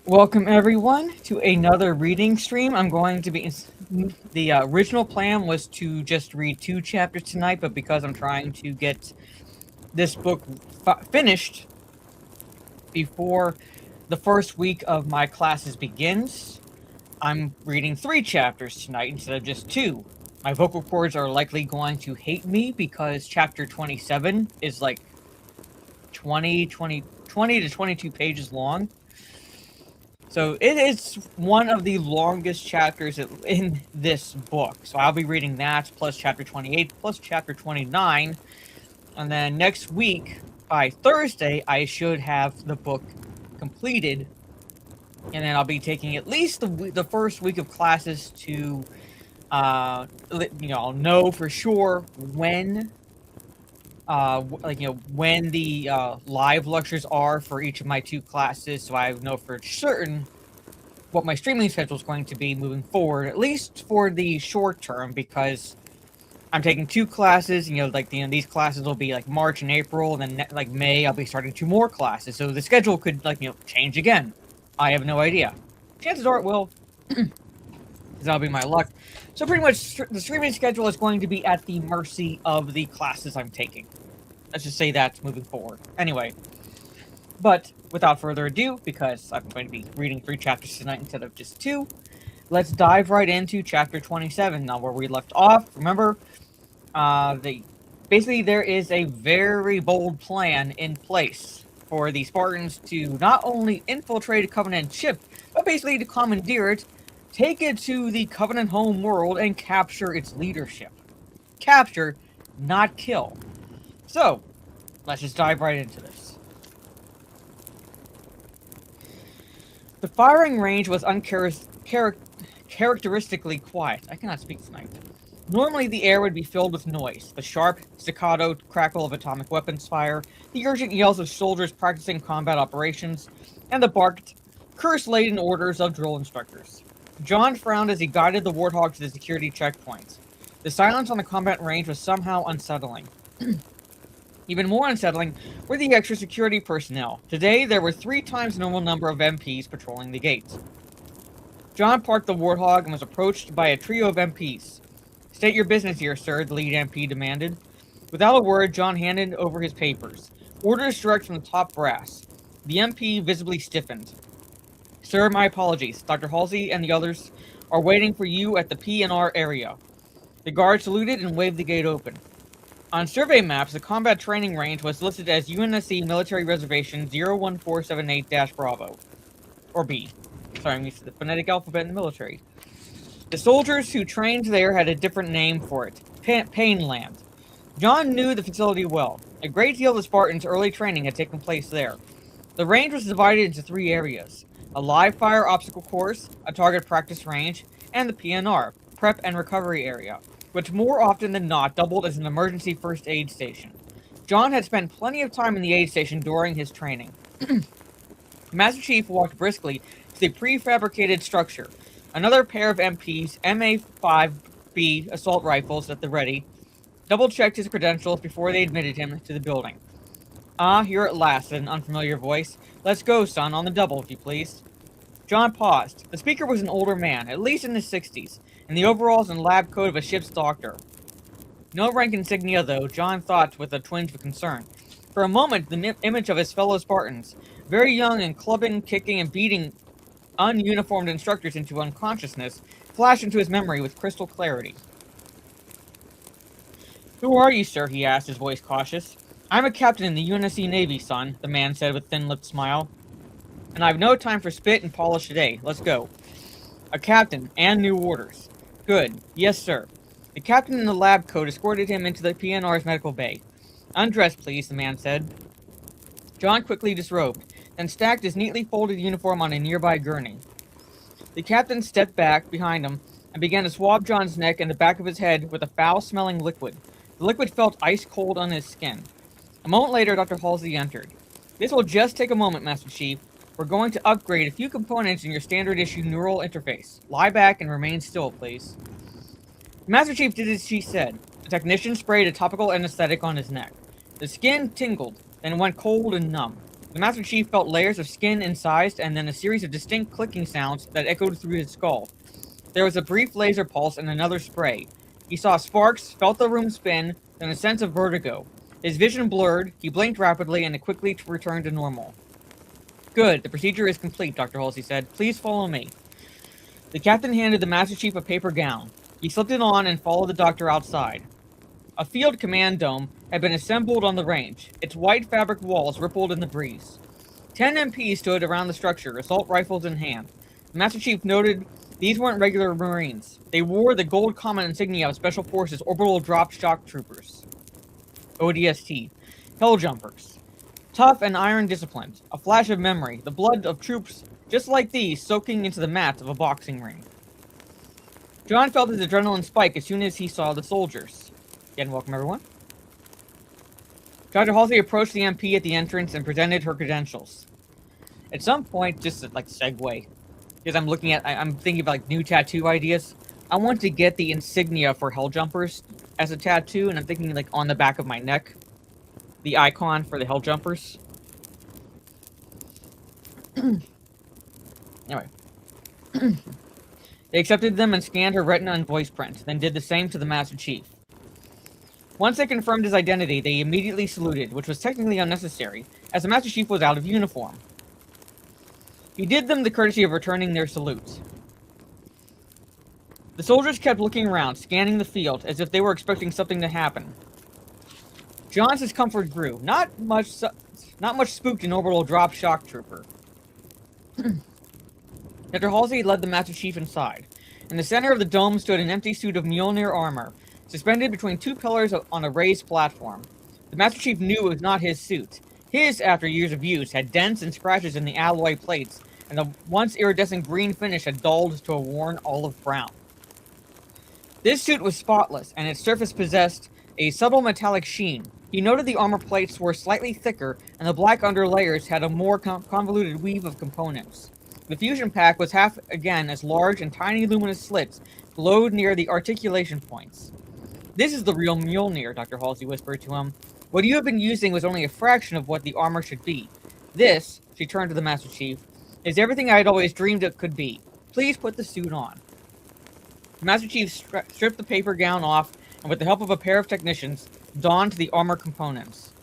Welcome everyone to another reading stream. I'm going to be the original plan was to just read 2 chapters tonight, but because I'm trying to get this book finished before the first week of my classes begins, I'm reading 3 chapters tonight instead of just 2. My vocal cords are likely going to hate me because chapter 27 is like 20 to 22 pages long. So it is one of the longest chapters in this book. So I'll be reading that, plus chapter 28, plus chapter 29. And then next week, by Thursday, I should have the book completed. And then I'll be taking at least the first week of classes to, I'll know for sure when, when the live lectures are for each of my 2 classes, so I know for certain what my streaming schedule is going to be moving forward, at least for the short term, because I'm taking 2 classes. These classes will be like March and April, and then like May I'll be starting 2 more classes. So the schedule could change again. I have no idea. Chances are it will. That'll be my luck. So pretty much the streaming schedule is going to be at the mercy of the classes I'm taking. Let's just say that moving forward. Anyway, but without further ado, because I'm going to be reading 3 chapters tonight instead of just 2, let's dive right into chapter 27. Now, where we left off, remember, basically there is a very bold plan in place for the Spartans to not only infiltrate a Covenant ship, but basically to commandeer it, take it to the Covenant home world, and capture its leadership. Capture, not kill. So, let's just dive right into this. The firing range was uncharacteristically quiet. I cannot speak tonight. Normally, the air would be filled with noise. The sharp, staccato crackle of atomic weapons fire, the urgent yells of soldiers practicing combat operations, and the barked, curse-laden orders of drill instructors. John frowned as he guided the Warthog to the security checkpoints. The silence on the combat range was somehow unsettling. Even more unsettling were the extra security personnel. Today, there were 3 times the normal number of MPs patrolling the gates. John parked the Warthog and was approached by a trio of MPs. "State your business here, sir," the lead MP demanded. Without a word, John handed over his papers. Orders direct from the top brass. The MP visibly stiffened. "Sir, my apologies. Dr. Halsey and the others are waiting for you at the P&R area." The guard saluted and waved the gate open. On survey maps, the combat training range was listed as UNSC Military Reservation 01478-Bravo. Or B. Sorry, I'm used to the phonetic alphabet in the military. The soldiers who trained there had a different name for it. Painland. John knew the facility well. A great deal of the Spartans' early training had taken place there. The range was divided into 3 areas. A live-fire obstacle course, a target practice range, and the PNR, prep and recovery area, which more often than not doubled as an emergency first aid station. John had spent plenty of time in the aid station during his training. The Master Chief walked briskly to the prefabricated structure. Another pair of MP's MA-5B assault rifles at the ready, double-checked his credentials before they admitted him to the building. "Ah, here at last," said an unfamiliar voice. "Let's go, son, on the double, if you please." John paused. The speaker was an older man, at least in his 60s, in the overalls and lab coat of a ship's doctor. No rank insignia, though, John thought with a twinge of concern. For a moment, the image of his fellow Spartans, very young and clubbing, kicking, and beating ununiformed instructors into unconsciousness, flashed into his memory with crystal clarity. "Who are you, sir?" he asked, his voice cautious. "I'm a captain in the UNSC Navy, son," the man said with a thin-lipped smile. "And I've no time for spit and polish today. Let's go." "A captain, and new orders." "Good. Yes, sir." The captain in the lab coat escorted him into the PNR's medical bay. "Undress, please," the man said. John quickly disrobed, then stacked his neatly folded uniform on a nearby gurney. The captain stepped back behind him and began to swab John's neck and the back of his head with a foul-smelling liquid. The liquid felt ice-cold on his skin. A moment later, Dr. Halsey entered. "This will just take a moment, Master Chief. We're going to upgrade a few components in your standard-issue neural interface. Lie back and remain still, please." The Master Chief did as she said. The technician sprayed a topical anesthetic on his neck. The skin tingled, then went cold and numb. The Master Chief felt layers of skin incised and then a series of distinct clicking sounds that echoed through his skull. There was a brief laser pulse and another spray. He saw sparks, felt the room spin, then a sense of vertigo. His vision blurred, he blinked rapidly, and it quickly returned to normal. Good, the procedure is complete, Dr. Halsey said. Please follow me. The captain handed the Master Chief a paper gown. He slipped it on and followed the doctor outside. A field command dome had been assembled on the range. Its white fabric walls rippled in the breeze. 10 MPs stood around the structure, assault rifles in hand. The Master Chief noted these weren't regular Marines. They wore the gold common insignia of Special Forces Orbital Drop Shock Troopers. ODST. Hell Jumpers. Tough and iron disciplined. A flash of memory. The blood of troops just like these soaking into the mats of a boxing ring. John felt his adrenaline spike as soon as he saw the soldiers. Again, welcome everyone. Dr. Halsey approached the MP at the entrance and presented her credentials. At some point, just to, segue, because I'm thinking about new tattoo ideas. I want to get the insignia for Hell Jumpers as a tattoo, and I'm thinking on the back of my neck, the icon for the Hell Jumpers. Anyway, they accepted them and scanned her retina and voice print, then did the same to the Master Chief. Once they confirmed his identity, they immediately saluted, which was technically unnecessary, as the Master Chief was out of uniform. He did them the courtesy of returning their salutes. The soldiers kept looking around, scanning the field, as if they were expecting something to happen. John's discomfort grew. Not much spooked an orbital drop shock trooper. Dr. Halsey led the Master Chief inside. In the center of the dome stood an empty suit of Mjolnir armor, suspended between two pillars on a raised platform. The Master Chief knew it was not his suit. His, after years of use, had dents and scratches in the alloy plates, and the once iridescent green finish had dulled to a worn olive brown. This suit was spotless, and its surface possessed a subtle metallic sheen. He noted the armor plates were slightly thicker, and the black underlayers had a more convoluted weave of components. The fusion pack was half again as large, and tiny luminous slits glowed near the articulation points. This is the real Mjolnir, Dr. Halsey whispered to him. What you have been using was only a fraction of what the armor should be. This, she turned to the Master Chief, is everything I had always dreamed it could be. Please put the suit on. The Master Chief stripped the paper gown off, and with the help of a pair of technicians, donned the armor components.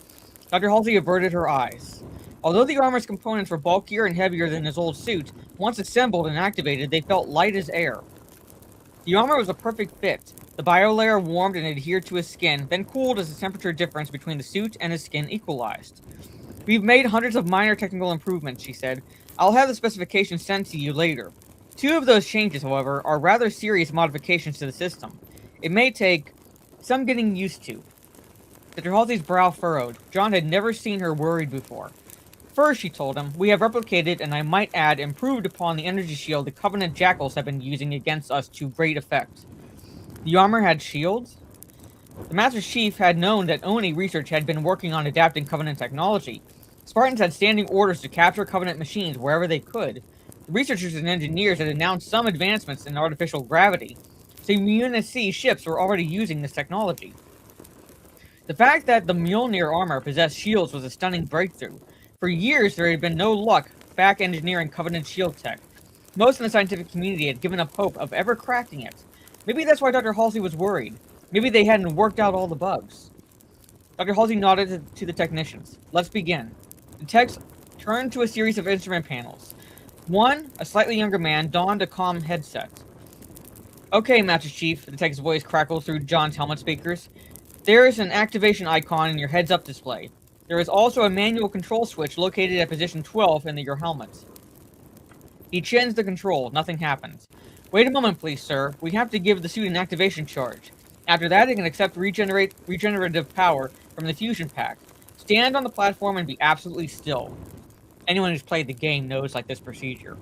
Dr. Halsey averted her eyes. Although the armor's components were bulkier and heavier than his old suit, once assembled and activated, they felt light as air. The armor was a perfect fit. The biolayer warmed and adhered to his skin, then cooled as the temperature difference between the suit and his skin equalized. We've made hundreds of minor technical improvements, she said. I'll have the specifications sent to you later. 2 of those changes, however, are rather serious modifications to the system. It may take some getting used to. Dr. Halsey's brow furrowed. John had never seen her worried before. First, she told him, we have replicated, and I might add, improved upon the energy shield the Covenant Jackals have been using against us to great effect. The armor had shields? The Master Chief had known that Oni Research had been working on adapting Covenant technology. Spartans had standing orders to capture Covenant machines wherever they could. The researchers and engineers had announced some advancements in artificial gravity. Some UNSC ships were already using this technology. The fact that the Mjolnir armor possessed shields was a stunning breakthrough. For years, there had been no luck back engineering Covenant shield tech. Most in the scientific community had given up hope of ever cracking it. Maybe that's why Dr. Halsey was worried. Maybe they hadn't worked out all the bugs. Dr. Halsey nodded to the technicians. Let's begin. The techs turned to a series of instrument panels. One, a slightly younger man, donned a comm headset. Okay, Master Chief, the tech's voice crackled through John's helmet speakers. There is an activation icon in your heads-up display. There is also a manual control switch located at position 12 in your helmet. He chins the control. Nothing happens. Wait a moment, please, sir. We have to give the suit an activation charge. After that, it can accept regenerative power from the fusion pack. Stand on the platform and be absolutely still. Anyone who's played the game knows this procedure.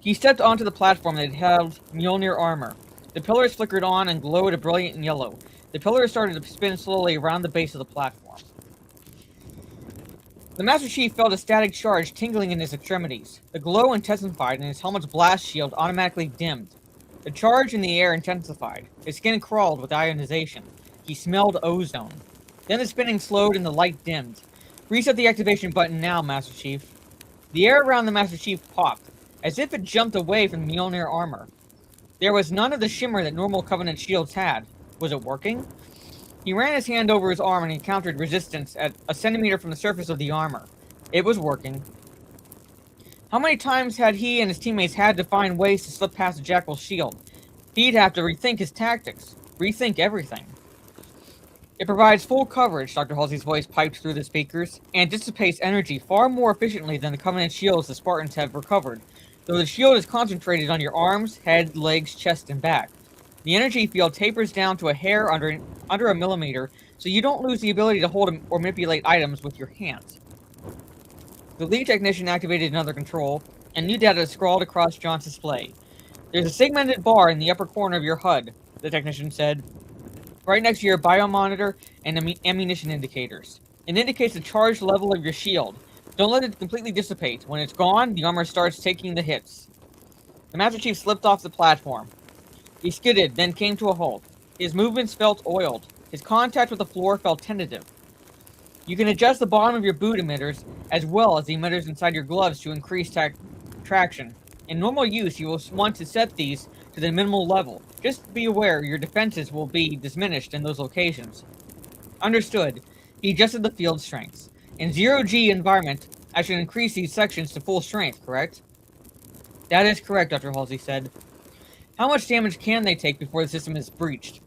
He stepped onto the platform that held Mjolnir armor. The pillars flickered on and glowed a brilliant yellow. The pillars started to spin slowly around the base of the platform. The Master Chief felt a static charge tingling in his extremities. The glow intensified and his helmet's blast shield automatically dimmed. The charge in the air intensified. His skin crawled with ionization. He smelled ozone. Then the spinning slowed and the light dimmed. Reset the activation button now, Master Chief. The air around the Master Chief popped, as if it jumped away from the Mjolnir armor. There was none of the shimmer that normal Covenant shields had. Was it working? He ran his hand over his arm and encountered resistance at a centimeter from the surface of the armor. It was working. How many times had he and his teammates had to find ways to slip past the Jackal's shield? He'd have to rethink his tactics. Rethink everything. It provides full coverage, Dr. Halsey's voice piped through the speakers, and dissipates energy far more efficiently than the Covenant shields the Spartans have recovered, though the shield is concentrated on your arms, head, legs, chest, and back. The energy field tapers down to a hair under a millimeter, so you don't lose the ability to hold or manipulate items with your hands. The lead technician activated another control, and new data is scrawled across John's display. There's a segmented bar in the upper corner of your HUD, the technician said, right next to your biomonitor and ammunition indicators. It indicates the charge level of your shield. Don't let it completely dissipate. When it's gone, the armor starts taking the hits. The Master Chief slipped off the platform. He skidded, then came to a halt. His movements felt oiled. His contact with the floor felt tentative. You can adjust the bottom of your boot emitters, as well as the emitters inside your gloves to increase traction. In normal use, you will want to set these to the minimal level. Just be aware your defenses will be diminished in those locations. Understood. He adjusted the field strengths. In 0G environment, I should increase these sections to full strength, correct? That is correct, Dr. Halsey said. How much damage can they take before the system is breached?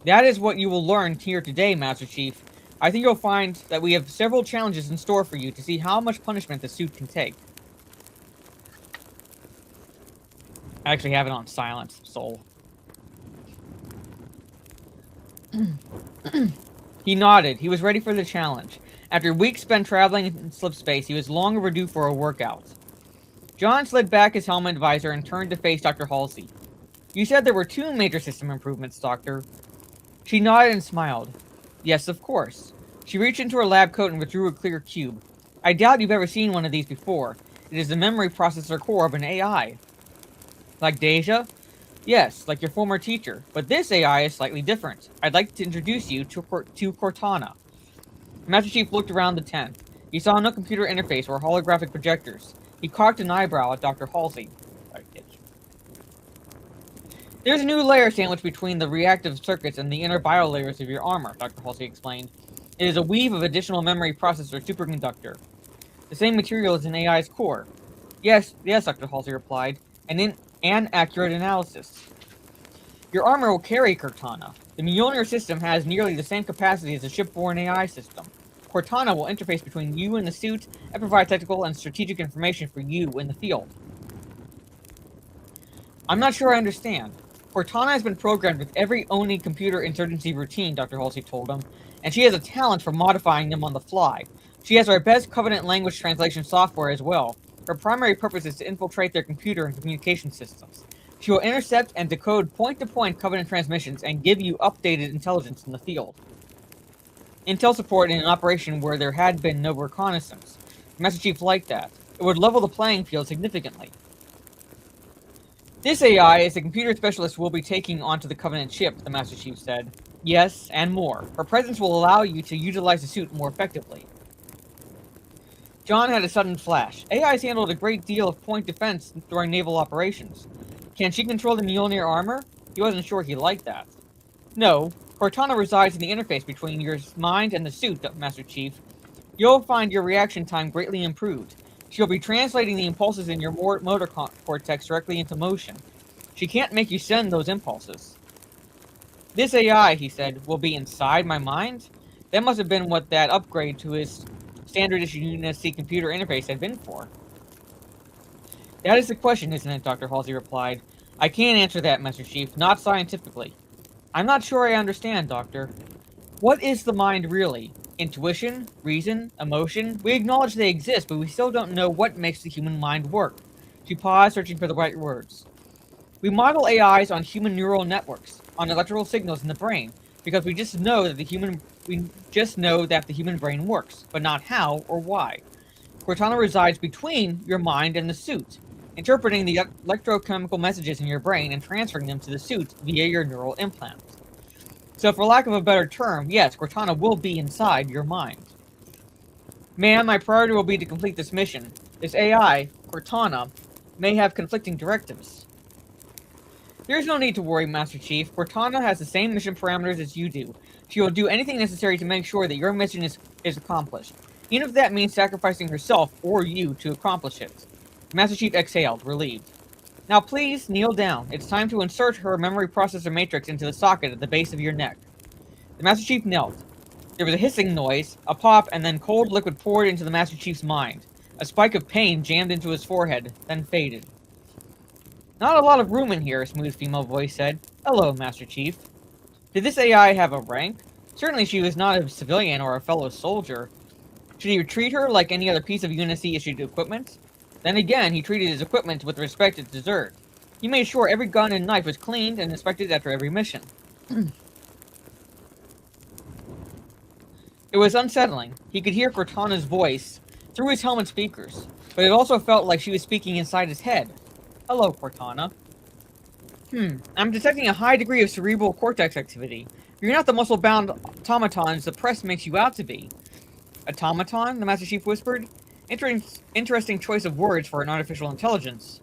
That is what you will learn here today, Master Chief. I think you'll find that we have several challenges in store for you to see how much punishment the suit can take. I actually have it on silent, soul. He nodded. He was ready for the challenge. After weeks spent traveling in slipspace, he was long overdue for a workout. John slid back his helmet visor and turned to face Dr. Halsey. You said there were 2 major system improvements, Doctor. She nodded and smiled. Yes, of course. She reached into her lab coat and withdrew a clear cube. I doubt you've ever seen one of these before. It is the memory processor core of an AI. Like Deja? Yes, like your former teacher. But this AI is slightly different. I'd like to introduce you to Cortana. Master Chief looked around the tent. He saw no computer interface or holographic projectors. He cocked an eyebrow at Dr. Halsey. There's a new layer sandwiched between the reactive circuits and the inner biolayers of your armor, Dr. Halsey explained. It is a weave of additional memory processor superconductor. The same material as an AI's core. Yes, Dr. Halsey replied. An accurate analysis. Your armor will carry Cortana. The Mjolnir system has nearly the same capacity as a shipborne AI system. Cortana will interface between you and the suit and provide technical and strategic information for you in the field. I'm not sure I understand. Cortana has been programmed with every Oni computer insurgency routine, Dr. Halsey told him, and she has a talent for modifying them on the fly. She has our best Covenant language translation software as well. Her primary purpose is to infiltrate their computer and communication systems. She will intercept and decode point-to-point Covenant transmissions and give you updated intelligence in the field. Intel support in an operation where there had been no reconnaissance. Master Chief liked that. It would level the playing field significantly. This AI is the computer specialist we'll be taking onto the Covenant ship, the Master Chief said. Yes, and more. Her presence will allow you to utilize the suit more effectively. John had a sudden flash. AI's handled a great deal of point defense during naval operations. Can she control the Mjolnir armor? He wasn't sure he liked that. No, Cortana resides in the interface between your mind and the suit, Master Chief. You'll find your reaction time greatly improved. She'll be translating the impulses in your motor cortex directly into motion. She can't make you send those impulses. This AI, he said, will be inside my mind? That must have been what that upgrade to his standard issue Unity computer interface had been for. That is the question, isn't it? Dr. Halsey replied. I can't answer that, Master Chief, not scientifically. I'm not sure I understand, Doctor. What is the mind really? Intuition? Reason? Emotion? We acknowledge they exist, but we still don't know what makes the human mind work. She paused, searching for the right words. We model AIs on human neural networks, on electrical signals in the brain, because we just know that the human brain works, but not how or why. Cortana resides between your mind and the suit, interpreting the electrochemical messages in your brain and transferring them to the suit via your neural implants. So for lack of a better term, yes, Cortana will be inside your mind. Ma'am, my priority will be to complete this mission. This AI, Cortana, may have conflicting directives. There's no need to worry, Master Chief. Cortana has the same mission parameters as you do. She will do anything necessary to make sure that your mission is accomplished, even if that means sacrificing herself or you to accomplish it. Master Chief exhaled, relieved. Now please, kneel down. It's time to insert her memory processor matrix into the socket at the base of your neck. The Master Chief knelt. There was a hissing noise, a pop, and then cold liquid poured into the Master Chief's mind. A spike of pain jammed into his forehead, then faded. Not a lot of room in here, a smooth female voice said. Hello, Master Chief. Did this AI have a rank? Certainly she was not a civilian or a fellow soldier. Should he treat her like any other piece of Unicy-issued equipment? Then again, he treated his equipment with respect it deserved. He made sure every gun and knife was cleaned and inspected after every mission. It was unsettling. He could hear Cortana's voice through his helmet speakers, but it also felt like she was speaking inside his head. Hello, Cortana. I'm detecting a high degree of cerebral cortex activity. You're not the muscle-bound automatons the press makes you out to be. Automaton? The Master Chief whispered. Interesting choice of words for an artificial intelligence.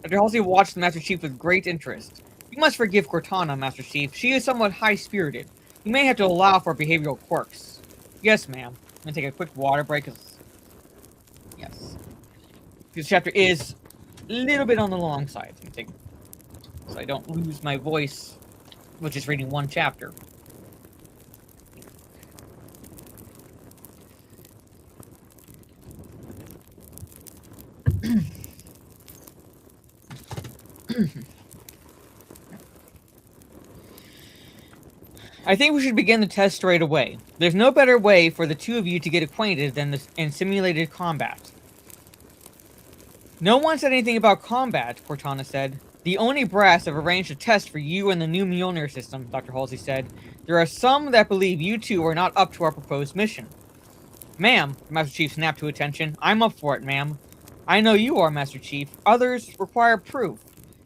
Dr. Halsey watched the Master Chief with great interest. You must forgive Cortana, Master Chief. She is somewhat high-spirited. You may have to allow for behavioral quirks. Yes, ma'am. I'm gonna take a quick water break. Yes. This chapter is a little bit on the long side. So I don't lose my voice, which is reading one chapter. I think we should begin the test straight away. There's no better way for the two of you to get acquainted than in simulated combat. No one said anything about combat, Cortana said. The Oni brass have arranged a test for you and the new Mjolnir system, Dr. Halsey said. There are some that believe you two are not up to our proposed mission. Ma'am, the Master Chief snapped to attention. I'm up for it, ma'am. I know you are, Master Chief. Others require proof.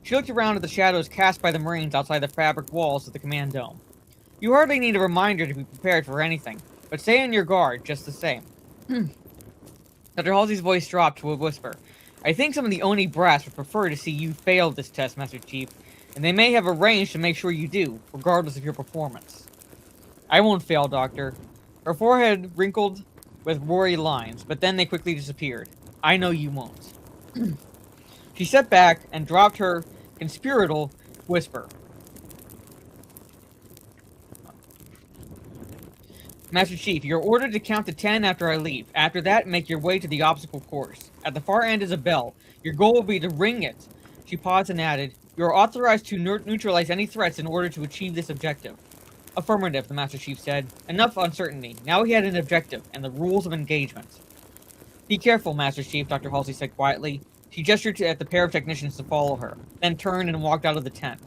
She looked around at the shadows cast by the Marines outside the fabric walls of the command dome. You hardly need a reminder to be prepared for anything, but stay on your guard just the same. Dr. Halsey's voice dropped to a whisper. I think some of the Oni brass would prefer to see you fail this test, Master Chief, and they may have arranged to make sure you do, regardless of your performance. I won't fail, Doctor. Her forehead wrinkled with worry lines, but then they quickly disappeared. I know you won't. She stepped back and dropped her conspiratorial whisper. Master Chief, you're ordered to count to 10 after I leave. After that, make your way to the obstacle course. At the far end is a bell. Your goal will be to ring it. She paused and added, you are authorized to neutralize any threats in order to achieve this objective. Affirmative, the Master Chief said. Enough uncertainty. Now he had an objective, and the rules of engagement. Be careful, Master Chief, Dr. Halsey said quietly. She gestured at the pair of technicians to follow her, then turned and walked out of the tent.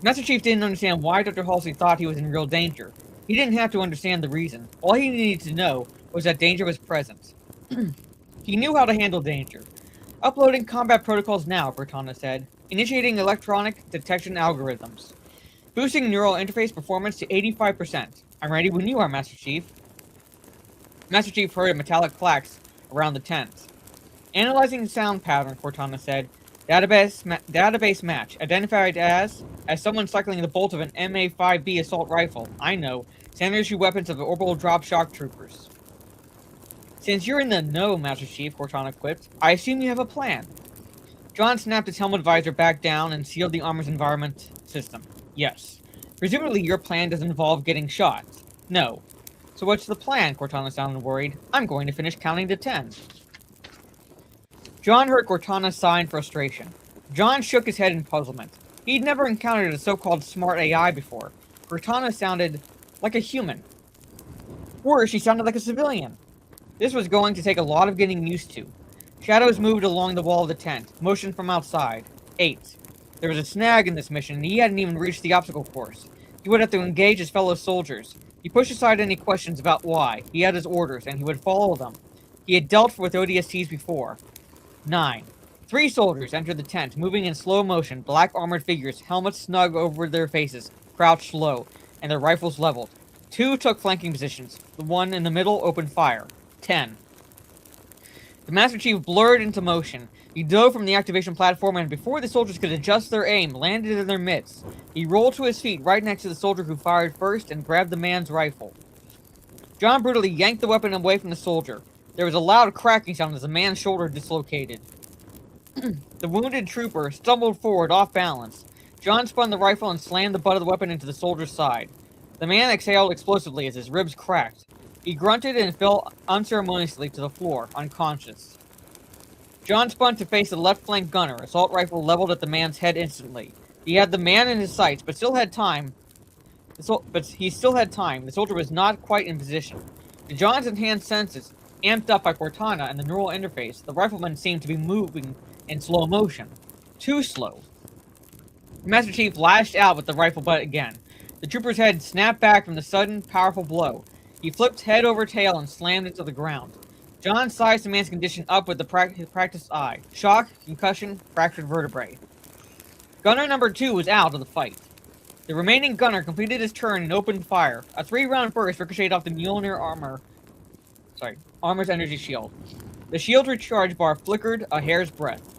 Master Chief didn't understand why Dr. Halsey thought he was in real danger. He didn't have to understand the reason. All he needed to know was that danger was present. He knew how to handle danger. Uploading combat protocols now, Cortana said. Initiating electronic detection algorithms. Boosting neural interface performance to 85%. I'm ready when you are, Master Chief. Master Chief heard a metallic clacks around the tent. Analyzing sound pattern, Cortana said. Database match. Identified as someone cycling the bolt of an MA-5B assault rifle. I know. Standard-issue weapons of the orbital drop shock troopers. Since you're in the know, Master Chief, Cortana quipped, I assume you have a plan. John snapped his helmet visor back down and sealed the armor's environment system. Yes. Presumably your plan doesn't involve getting shot. No. So what's the plan? Cortana sounded worried. I'm going to finish counting to 10. John heard Cortana sigh in frustration. John shook his head in puzzlement. He'd never encountered a so-called smart AI before. Cortana sounded like a human. Worse, she sounded like a civilian. This was going to take a lot of getting used to. Shadows moved along the wall of the tent, motion from outside. 8. There was a snag in this mission, and he hadn't even reached the obstacle course. He would have to engage his fellow soldiers. He pushed aside any questions about why. He had his orders, and he would follow them. He had dealt with ODSTs before. 9. 3 soldiers entered the tent, moving in slow motion, black armored figures, helmets snug over their faces, crouched low, and their rifles leveled. 2 took flanking positions. The one in the middle opened fire. 10. The Master Chief blurred into motion. He dove from the activation platform, and before the soldiers could adjust their aim, landed in their midst. He rolled to his feet right next to the soldier who fired first and grabbed the man's rifle. John brutally yanked the weapon away from the soldier. There was a loud cracking sound as the man's shoulder dislocated. The wounded trooper stumbled forward off balance. John spun the rifle and slammed the butt of the weapon into the soldier's side. The man exhaled explosively as his ribs cracked. He grunted and fell unceremoniously to the floor, unconscious. John spun to face the left flank gunner, assault rifle leveled at the man's head instantly. He had the man in his sights, but still had time. He still had time. The soldier was not quite in position. To John's enhanced senses, amped up by Cortana and the neural interface, the rifleman seemed to be moving in slow motion. Too slow. The Master Chief lashed out with the rifle butt again. The trooper's head snapped back from the sudden, powerful blow. He flipped head over tail and slammed into the ground. John sized the man's condition up with his practiced eye. Shock, concussion, fractured vertebrae. Gunner number 2 was out of the fight. The remaining gunner completed his turn and opened fire. A 3-round burst ricocheted off the Mjolnir armor's energy shield. The shield's recharge bar flickered a hair's breadth.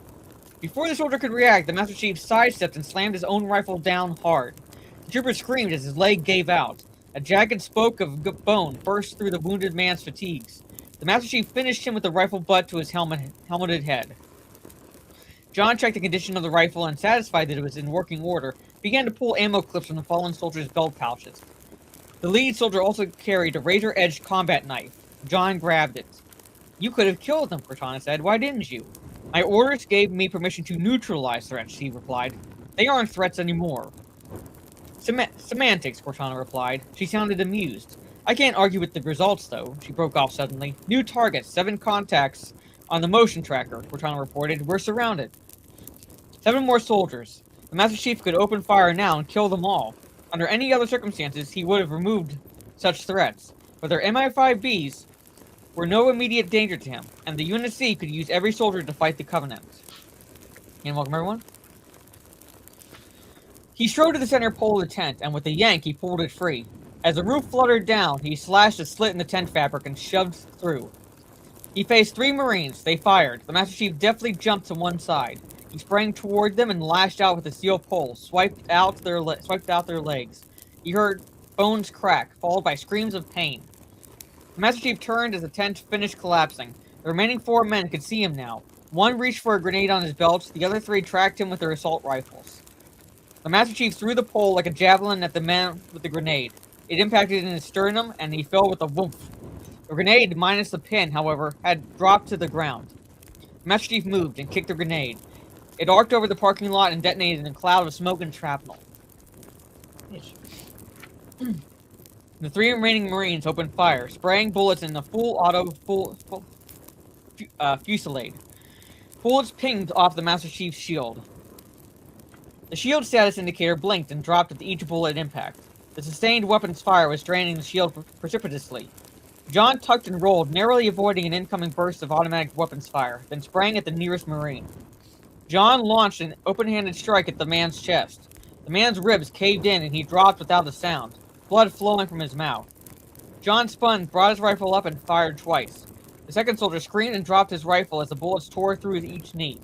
Before the soldier could react, the Master Chief sidestepped and slammed his own rifle down hard. The trooper screamed as his leg gave out. A jagged spoke of bone burst through the wounded man's fatigues. The Master Chief finished him with the rifle butt to his helmeted head. John checked the condition of the rifle and, satisfied that it was in working order, began to pull ammo clips from the fallen soldier's belt pouches. The lead soldier also carried a razor-edged combat knife. John grabbed it. "You could have killed them," Cortana said. "Why didn't you?" "My orders gave me permission to neutralize threats," he replied. "They aren't threats anymore." Semantics, Cortana replied. She sounded amused. "I can't argue with the results, though," she broke off suddenly. "New targets, 7 contacts on the motion tracker," Cortana reported. "We're surrounded." 7 more soldiers. The Master Chief could open fire now and kill them all. Under any other circumstances, he would have removed such threats. But their MI5Bs were no immediate danger to him, and the UNSC could use every soldier to fight the Covenant. And welcome, everyone. He strode to the center pole of the tent, and with a yank, he pulled it free. As the roof fluttered down, he slashed a slit in the tent fabric and shoved through. He faced 3 Marines. They fired. The Master Chief deftly jumped to one side. He sprang toward them and lashed out with a steel pole, swiped out their legs. He heard bones crack, followed by screams of pain. The Master Chief turned as the tent finished collapsing. The remaining 4 men could see him now. One reached for a grenade on his belt. The other 3 tracked him with their assault rifles. The Master Chief threw the pole like a javelin at the man with the grenade. It impacted in his sternum, and he fell with a whoomph. The grenade, minus the pin, however, had dropped to the ground. The Master Chief moved and kicked the grenade. It arced over the parking lot and detonated in a cloud of smoke and shrapnel. The 3 remaining Marines opened fire, spraying bullets in the fusillade. Bullets pinged off the Master Chief's shield. The shield status indicator blinked and dropped with each bullet impact. The sustained weapon's fire was draining the shield precipitously. John tucked and rolled, narrowly avoiding an incoming burst of automatic weapons fire, then sprang at the nearest Marine. John launched an open-handed strike at the man's chest. The man's ribs caved in and he dropped without a sound, blood flowing from his mouth. John spun, brought his rifle up, and fired twice. The second soldier screamed and dropped his rifle as the bullets tore through each knee.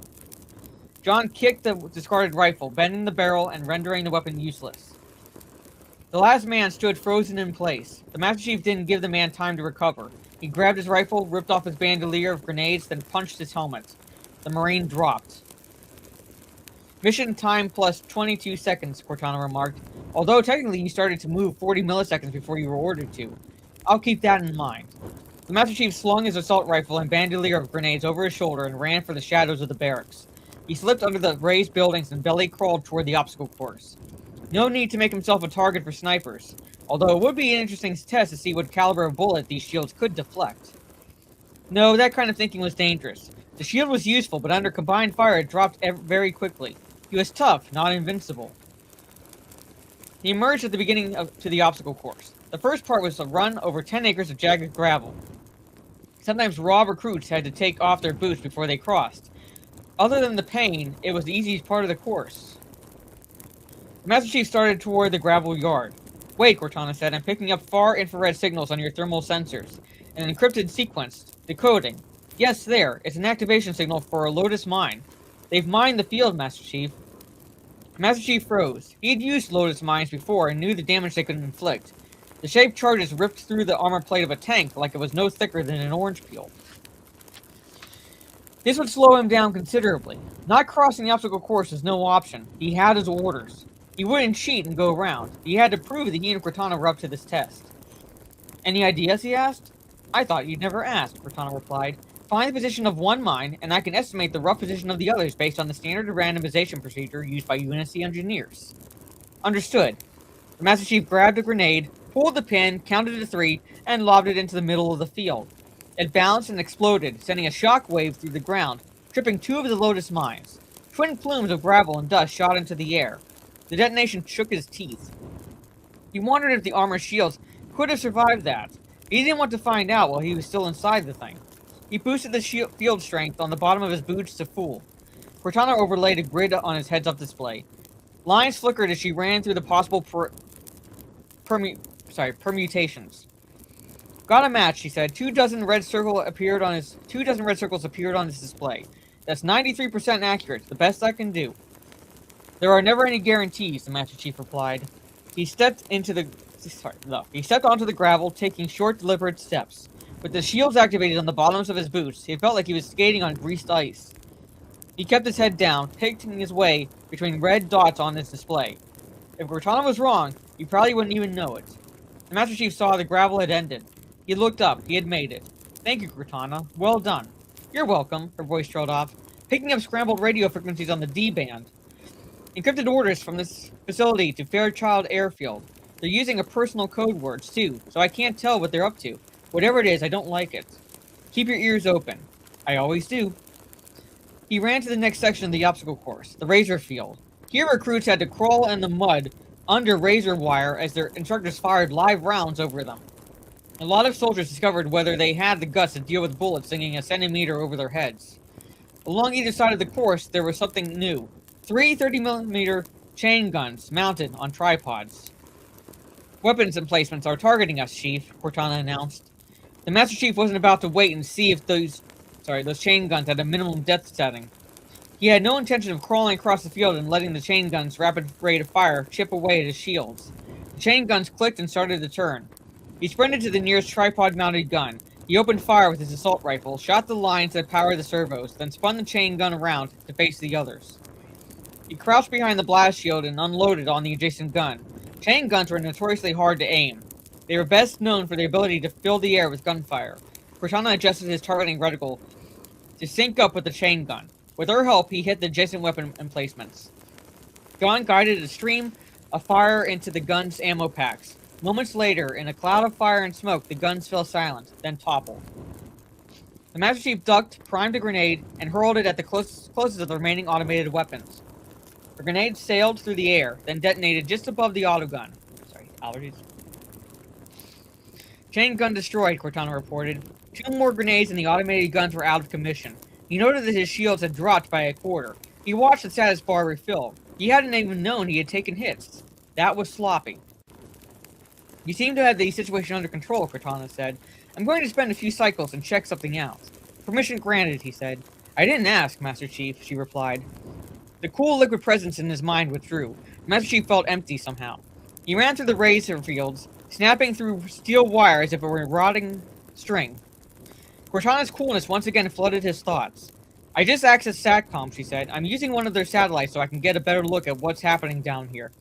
John kicked the discarded rifle, bending the barrel and rendering the weapon useless. The last man stood frozen in place. The Master Chief didn't give the man time to recover. He grabbed his rifle, ripped off his bandolier of grenades, then punched his helmet. The Marine dropped. "Mission time plus 22 seconds, Cortana remarked. "Although technically you started to move 40 milliseconds before you were ordered to. I'll keep that in mind." The Master Chief slung his assault rifle and bandolier of grenades over his shoulder and ran for the shadows of the barracks. He slipped under the raised buildings and belly crawled toward the obstacle course. No need to make himself a target for snipers, although it would be an interesting test to see what caliber of bullet these shields could deflect. No, that kind of thinking was dangerous. The shield was useful, but under combined fire it dropped very quickly. He was tough, not invincible. He emerged at the beginning to the obstacle course. The first part was a run over 10 acres of jagged gravel. Sometimes raw recruits had to take off their boots before they crossed. Other than the pain, it was the easiest part of the course. The Master Chief started toward the gravel yard. "Wait," Cortana said, "I'm picking up far infrared signals on your thermal sensors. An encrypted sequence. Decoding. Yes, there. It's an activation signal for a Lotus mine. They've mined the field, Master Chief. Master Chief froze. He'd used Lotus mines before and knew the damage they could inflict. The shaped charges ripped through the armor plate of a tank like it was no thicker than an orange peel. This would slow him down considerably. Not crossing the obstacle course was no option. He had his orders. He wouldn't cheat and go around. He had to prove that he and Cortana were up to this test. Any ideas, he asked? I thought you'd never ask, Cortana replied. Find the position of one mine, and I can estimate the rough position of the others based on the standard randomization procedure used by UNSC engineers. Understood. The Master Chief grabbed a grenade, pulled the pin, counted to 3, and lobbed it into the middle of the field. It bounced and exploded, sending a shock wave through the ground, tripping 2 of the Lotus mines. Twin plumes of gravel and dust shot into the air. The detonation shook his teeth. He wondered if the armor's shields could have survived that. He didn't want to find out while he was still inside the thing. He boosted the field strength on the bottom of his boots to full. Cortana overlaid a grid on his heads-up display. Lines flickered as she ran through the possible permutations. Got a match, she said. 24 red circles appeared on his display. That's 93% accurate, the best I can do. There are never any guarantees, the Master Chief replied. He stepped onto the gravel, taking short, deliberate steps. With the shields activated on the bottoms of his boots, he felt like he was skating on greased ice. He kept his head down, picking his way between red dots on his display. If Cortana was wrong, he probably wouldn't even know it. The Master Chief saw the gravel had ended. He looked up. He had made it. Thank you, Cortana. Well done. You're welcome, her voice trailed off, picking up scrambled radio frequencies on the D-band. Encrypted orders from this facility to Fairchild Airfield. They're using a personal code words, too, so I can't tell what they're up to. Whatever it is, I don't like it. Keep your ears open. I always do. He ran to the next section of the obstacle course, the razor field. Here recruits had to crawl in the mud under razor wire as their instructors fired live rounds over them. A lot of soldiers discovered whether they had the guts to deal with bullets singing a centimeter over their heads. Along either side of the course, there was something new. 3 30mm chain guns mounted on tripods. Weapons emplacements are targeting us, Chief, Cortana announced. The Master Chief wasn't about to wait and see if those chain guns had a minimum depth setting. He had no intention of crawling across the field and letting the chain guns' rapid rate of fire chip away at his shields. The chain guns clicked and started to turn. He sprinted to the nearest tripod-mounted gun. He opened fire with his assault rifle, shot the lines that powered the servos, then spun the chain gun around to face the others. He crouched behind the blast shield and unloaded on the adjacent gun. Chain guns were notoriously hard to aim. They were best known for their ability to fill the air with gunfire. Cortana adjusted his targeting reticle to sync up with the chain gun. With her help, he hit the adjacent weapon emplacements. Gun guided a stream of fire into the gun's ammo packs. Moments later, in a cloud of fire and smoke, the guns fell silent, then toppled. The Master Chief ducked, primed a grenade, and hurled it at the closest of the remaining automated weapons. The grenade sailed through the air, then detonated just above the autogun. Allergies. Chain gun destroyed, Cortana reported. 2 more grenades and the automated guns were out of commission. He noted that his shields had dropped by a quarter. He watched the status bar refill. He hadn't even known he had taken hits. That was sloppy. You seem to have the situation under control, Cortana said. I'm going to spend a few cycles and check something out. Permission granted, he said. I didn't ask, Master Chief, she replied. The cool liquid presence in his mind withdrew. Master Chief felt empty somehow. He ran through the razor fields, snapping through steel wire as if it were rotting string. Cortana's coolness once again flooded his thoughts. I just accessed SATCOM, she said. I'm using one of their satellites so I can get a better look at what's happening down here.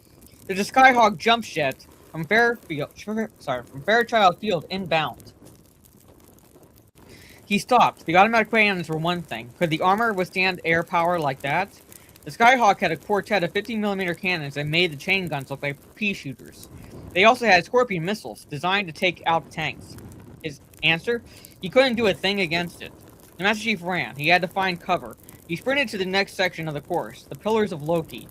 There's a Skyhawk jump jet from Fairchild Field inbound. He stopped. The automatic cannons were one thing. Could the armor withstand air power like that? The Skyhawk had a quartet of 15mm cannons that made the chain guns look like pea shooters. They also had Scorpion missiles, designed to take out tanks. His answer? He couldn't do a thing against it. The Master Chief ran. He had to find cover. He sprinted to the next section of the course, the Pillars of Loki.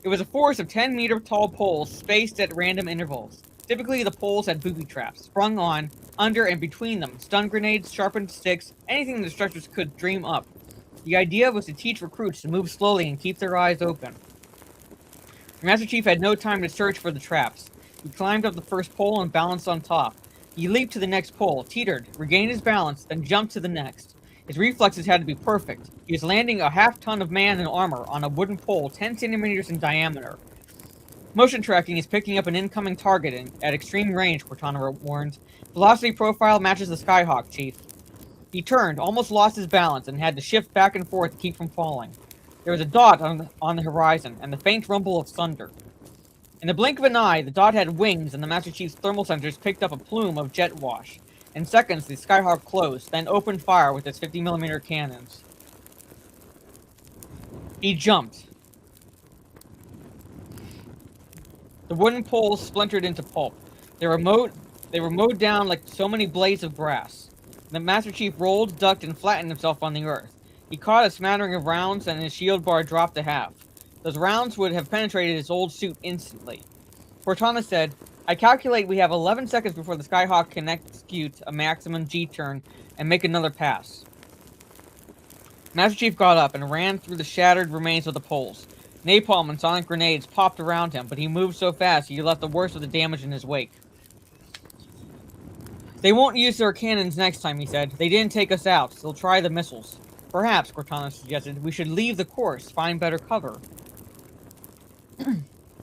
It was a forest of 10-meter-tall poles spaced at random intervals. Typically, the poles had booby traps, sprung on, under, and between them, stun grenades, sharpened sticks, anything the instructors could dream up. The idea was to teach recruits to move slowly and keep their eyes open. The Master Chief had no time to search for the traps. He climbed up the first pole and balanced on top. He leaped to the next pole, teetered, regained his balance, then jumped to the next. His reflexes had to be perfect. He was landing a half-ton of man in armor on a wooden pole 10 centimeters in diameter. Motion tracking is picking up an incoming target at extreme range, Cortana warned. Velocity profile matches the Skyhawk, Chief. He turned, almost lost his balance, and had to shift back and forth to keep from falling. There was a dot on the horizon, and the faint rumble of thunder. In the blink of an eye, the dot had wings, and the Master Chief's thermal sensors picked up a plume of jet wash. In seconds, the Skyhawk closed, then opened fire with its 50mm cannons. He jumped. The wooden poles splintered into pulp. They were mowed down like so many blades of grass. The Master Chief rolled, ducked, and flattened himself on the earth. He caught a smattering of rounds, and his shield bar dropped to half. Those rounds would have penetrated his old suit instantly. Cortana said, I calculate we have 11 seconds before the Skyhawk can execute a maximum G-turn and make another pass. Master Chief got up and ran through the shattered remains of the poles. Napalm and sonic grenades popped around him, but he moved so fast he left the worst of the damage in his wake. They won't use their cannons next time, he said. They didn't take us out. They'll try the missiles. Perhaps, Cortana suggested, we should leave the course, find better cover.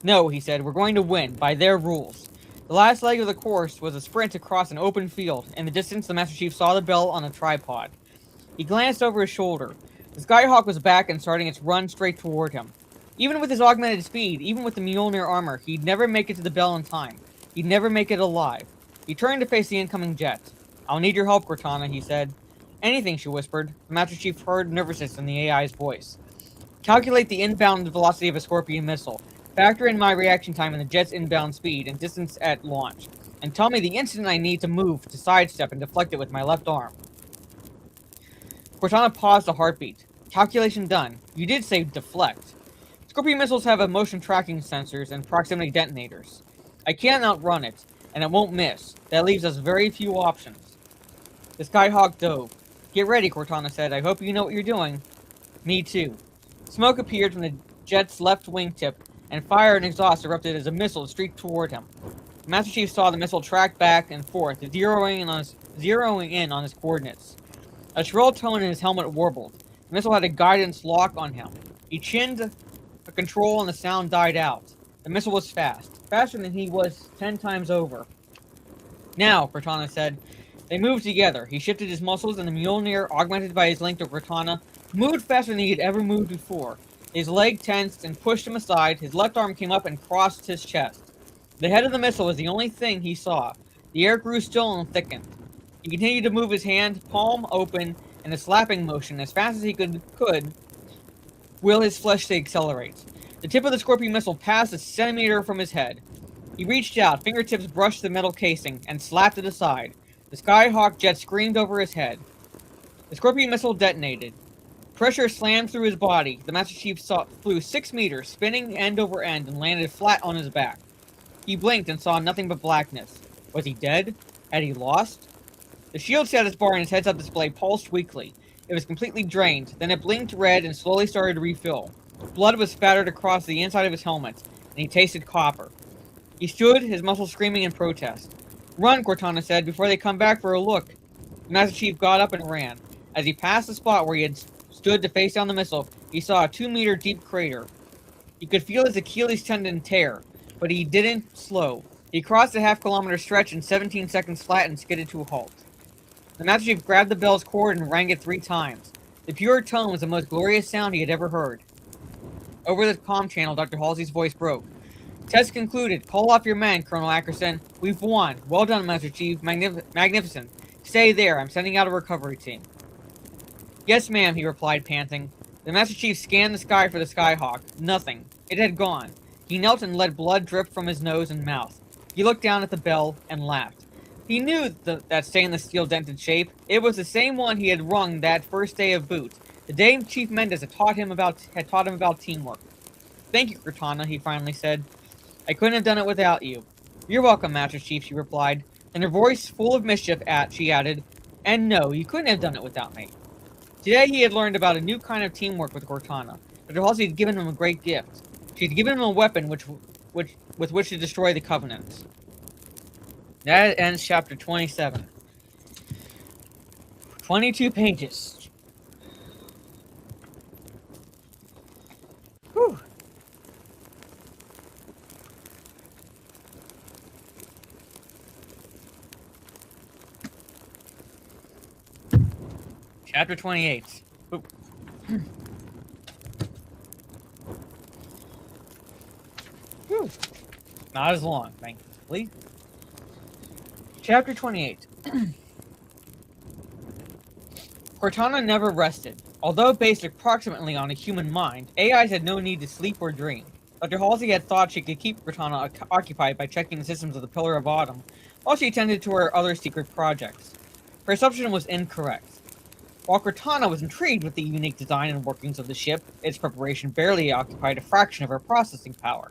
No, he said, we're going to win, by their rules. The last leg of the course was a sprint across an open field. In the distance, the Master Chief saw the bell on a tripod. He glanced over his shoulder. The Skyhawk was back and starting its run straight toward him. Even with his augmented speed, even with the Mjolnir armor, he'd never make it to the bell in time. He'd never make it alive. He turned to face the incoming jet. I'll need your help, Cortana, he said. Anything, she whispered. The Master Chief heard nervousness in the AI's voice. Calculate the inbound velocity of a Scorpion missile. Factor in my reaction time and the jet's inbound speed and distance at launch. And tell me the instant I need to move to sidestep and deflect it with my left arm. Cortana paused a heartbeat. Calculation done. You did say deflect. Scorpion missiles have motion tracking sensors and proximity detonators. I can't outrun it, and it won't miss. That leaves us very few options. The Skyhawk dove. Get ready, Cortana said. I hope you know what you're doing. Me too. Smoke appeared from the jet's left wingtip, and fire and exhaust erupted as a missile streaked toward him. The Master Chief saw the missile track back and forth, zeroing in on his coordinates. A shrill tone in his helmet warbled. The missile had a guidance lock on him. He chinned a control and the sound died out. The missile was fast. Faster than he was 10 times over. Now, Cortana said. They moved together. He shifted his muscles, and the Mjolnir, augmented by his link to Cortana, moved faster than he had ever moved before. His leg tensed and pushed him aside. His left arm came up and crossed his chest. The head of the missile was the only thing he saw. The air grew still and thickened. He continued to move his hand, palm open, in a slapping motion as fast as he could will his flesh to accelerate. The tip of the Scorpion missile passed a centimeter from his head. He reached out, fingertips brushed the metal casing, and slapped it aside. The Skyhawk jet screamed over his head. The Scorpion missile detonated. Pressure slammed through his body. The Master Chief flew 6 meters, spinning end over end, and landed flat on his back. He blinked and saw nothing but blackness. Was he dead? Had he lost? The shield status bar in his heads-up display pulsed weakly. It was completely drained. Then it blinked red and slowly started to refill. Blood was spattered across the inside of his helmet, and he tasted copper. He stood, his muscles screaming in protest. Run, Cortana said, before they come back for a look. The Master Chief got up and ran. As he passed the spot where he had stood to face down the missile, he saw a 2-meter deep crater. He could feel his Achilles tendon tear, but he didn't slow. He crossed a half-kilometer stretch in 17 seconds flat and skidded to a halt. The Master Chief grabbed the bell's cord and rang it 3 times. The pure tone was the most glorious sound he had ever heard. Over the comm channel, Dr. Halsey's voice broke. Test concluded. Call off your men, Colonel Ackerson. We've won. Well done, Master Chief. Magnificent. Stay there. I'm sending out a recovery team. Yes, ma'am, he replied, panting. The Master Chief scanned the sky for the Skyhawk. Nothing. It had gone. He knelt and let blood drip from his nose and mouth. He looked down at the bell and laughed. He knew that stainless steel dented shape. It was the same one he had rung that first day of boot. The day Chief Mendes had taught him about teamwork. Thank you, Cortana, he finally said. I couldn't have done it without you. You're welcome, Master Chief, she replied. And her voice full of mischief, she added, and no, you couldn't have done it without me. Today he had learned about a new kind of teamwork with Cortana. Dr. Halsey had given him a great gift. She had given him a weapon with which to destroy the Covenants. That ends chapter 27. 22 pages. Whew. Chapter 28. Oop. Whew. Not as long, thankfully. Chapter 28. Cortana never rested. Although based approximately on a human mind, AIs had no need to sleep or dream. Dr. Halsey had thought she could keep Cortana occupied by checking the systems of the Pillar of Autumn, while she attended to her other secret projects. Her assumption was incorrect. While Cortana was intrigued with the unique design and workings of the ship, its preparation barely occupied a fraction of her processing power.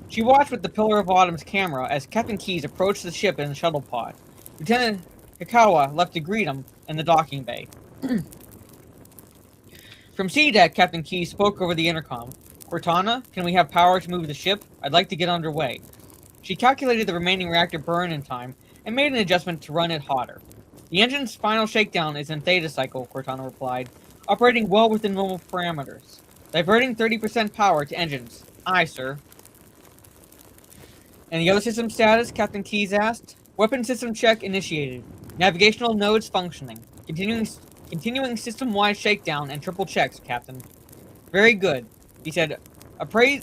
She watched with the Pillar of Autumn's camera as Captain Keyes approached the ship in the shuttle pod. Lieutenant Hikawa left to greet him in the docking bay. From sea deck, Captain Keyes spoke over the intercom. Cortana, can we have power to move the ship? I'd like to get underway. She calculated the remaining reactor burn-in time and made an adjustment to run it hotter. The engine's final shakedown is in theta cycle, Cortana replied, operating well within normal parameters. Diverting 30% power to engines. Aye, sir. And the other system status? Captain Keyes asked. Weapon system check initiated. Navigational nodes functioning. Continuing system-wide shakedown and triple checks, Captain. Very good. He said, apprise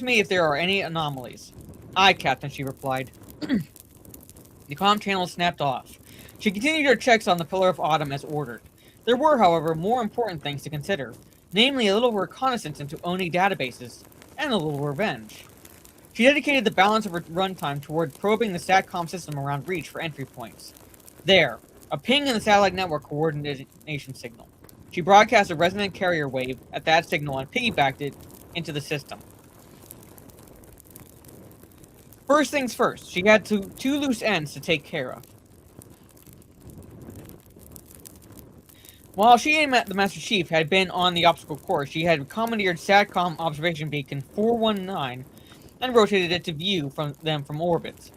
me if there are any anomalies. Aye, Captain, she replied. The comm channel snapped off. She continued her checks on the Pillar of Autumn as ordered. There were, however, more important things to consider, namely a little reconnaissance into Oni databases, and a little revenge. She dedicated the balance of her runtime toward probing the SATCOM system around Reach for entry points. There, a ping in the satellite network coordination signal. She broadcast a resonant carrier wave at that signal and piggybacked it into the system. First things first, she had two loose ends to take care of. While she and the Master Chief had been on the obstacle course, she had commandeered SATCOM observation beacon 419 and rotated it to view from orbit.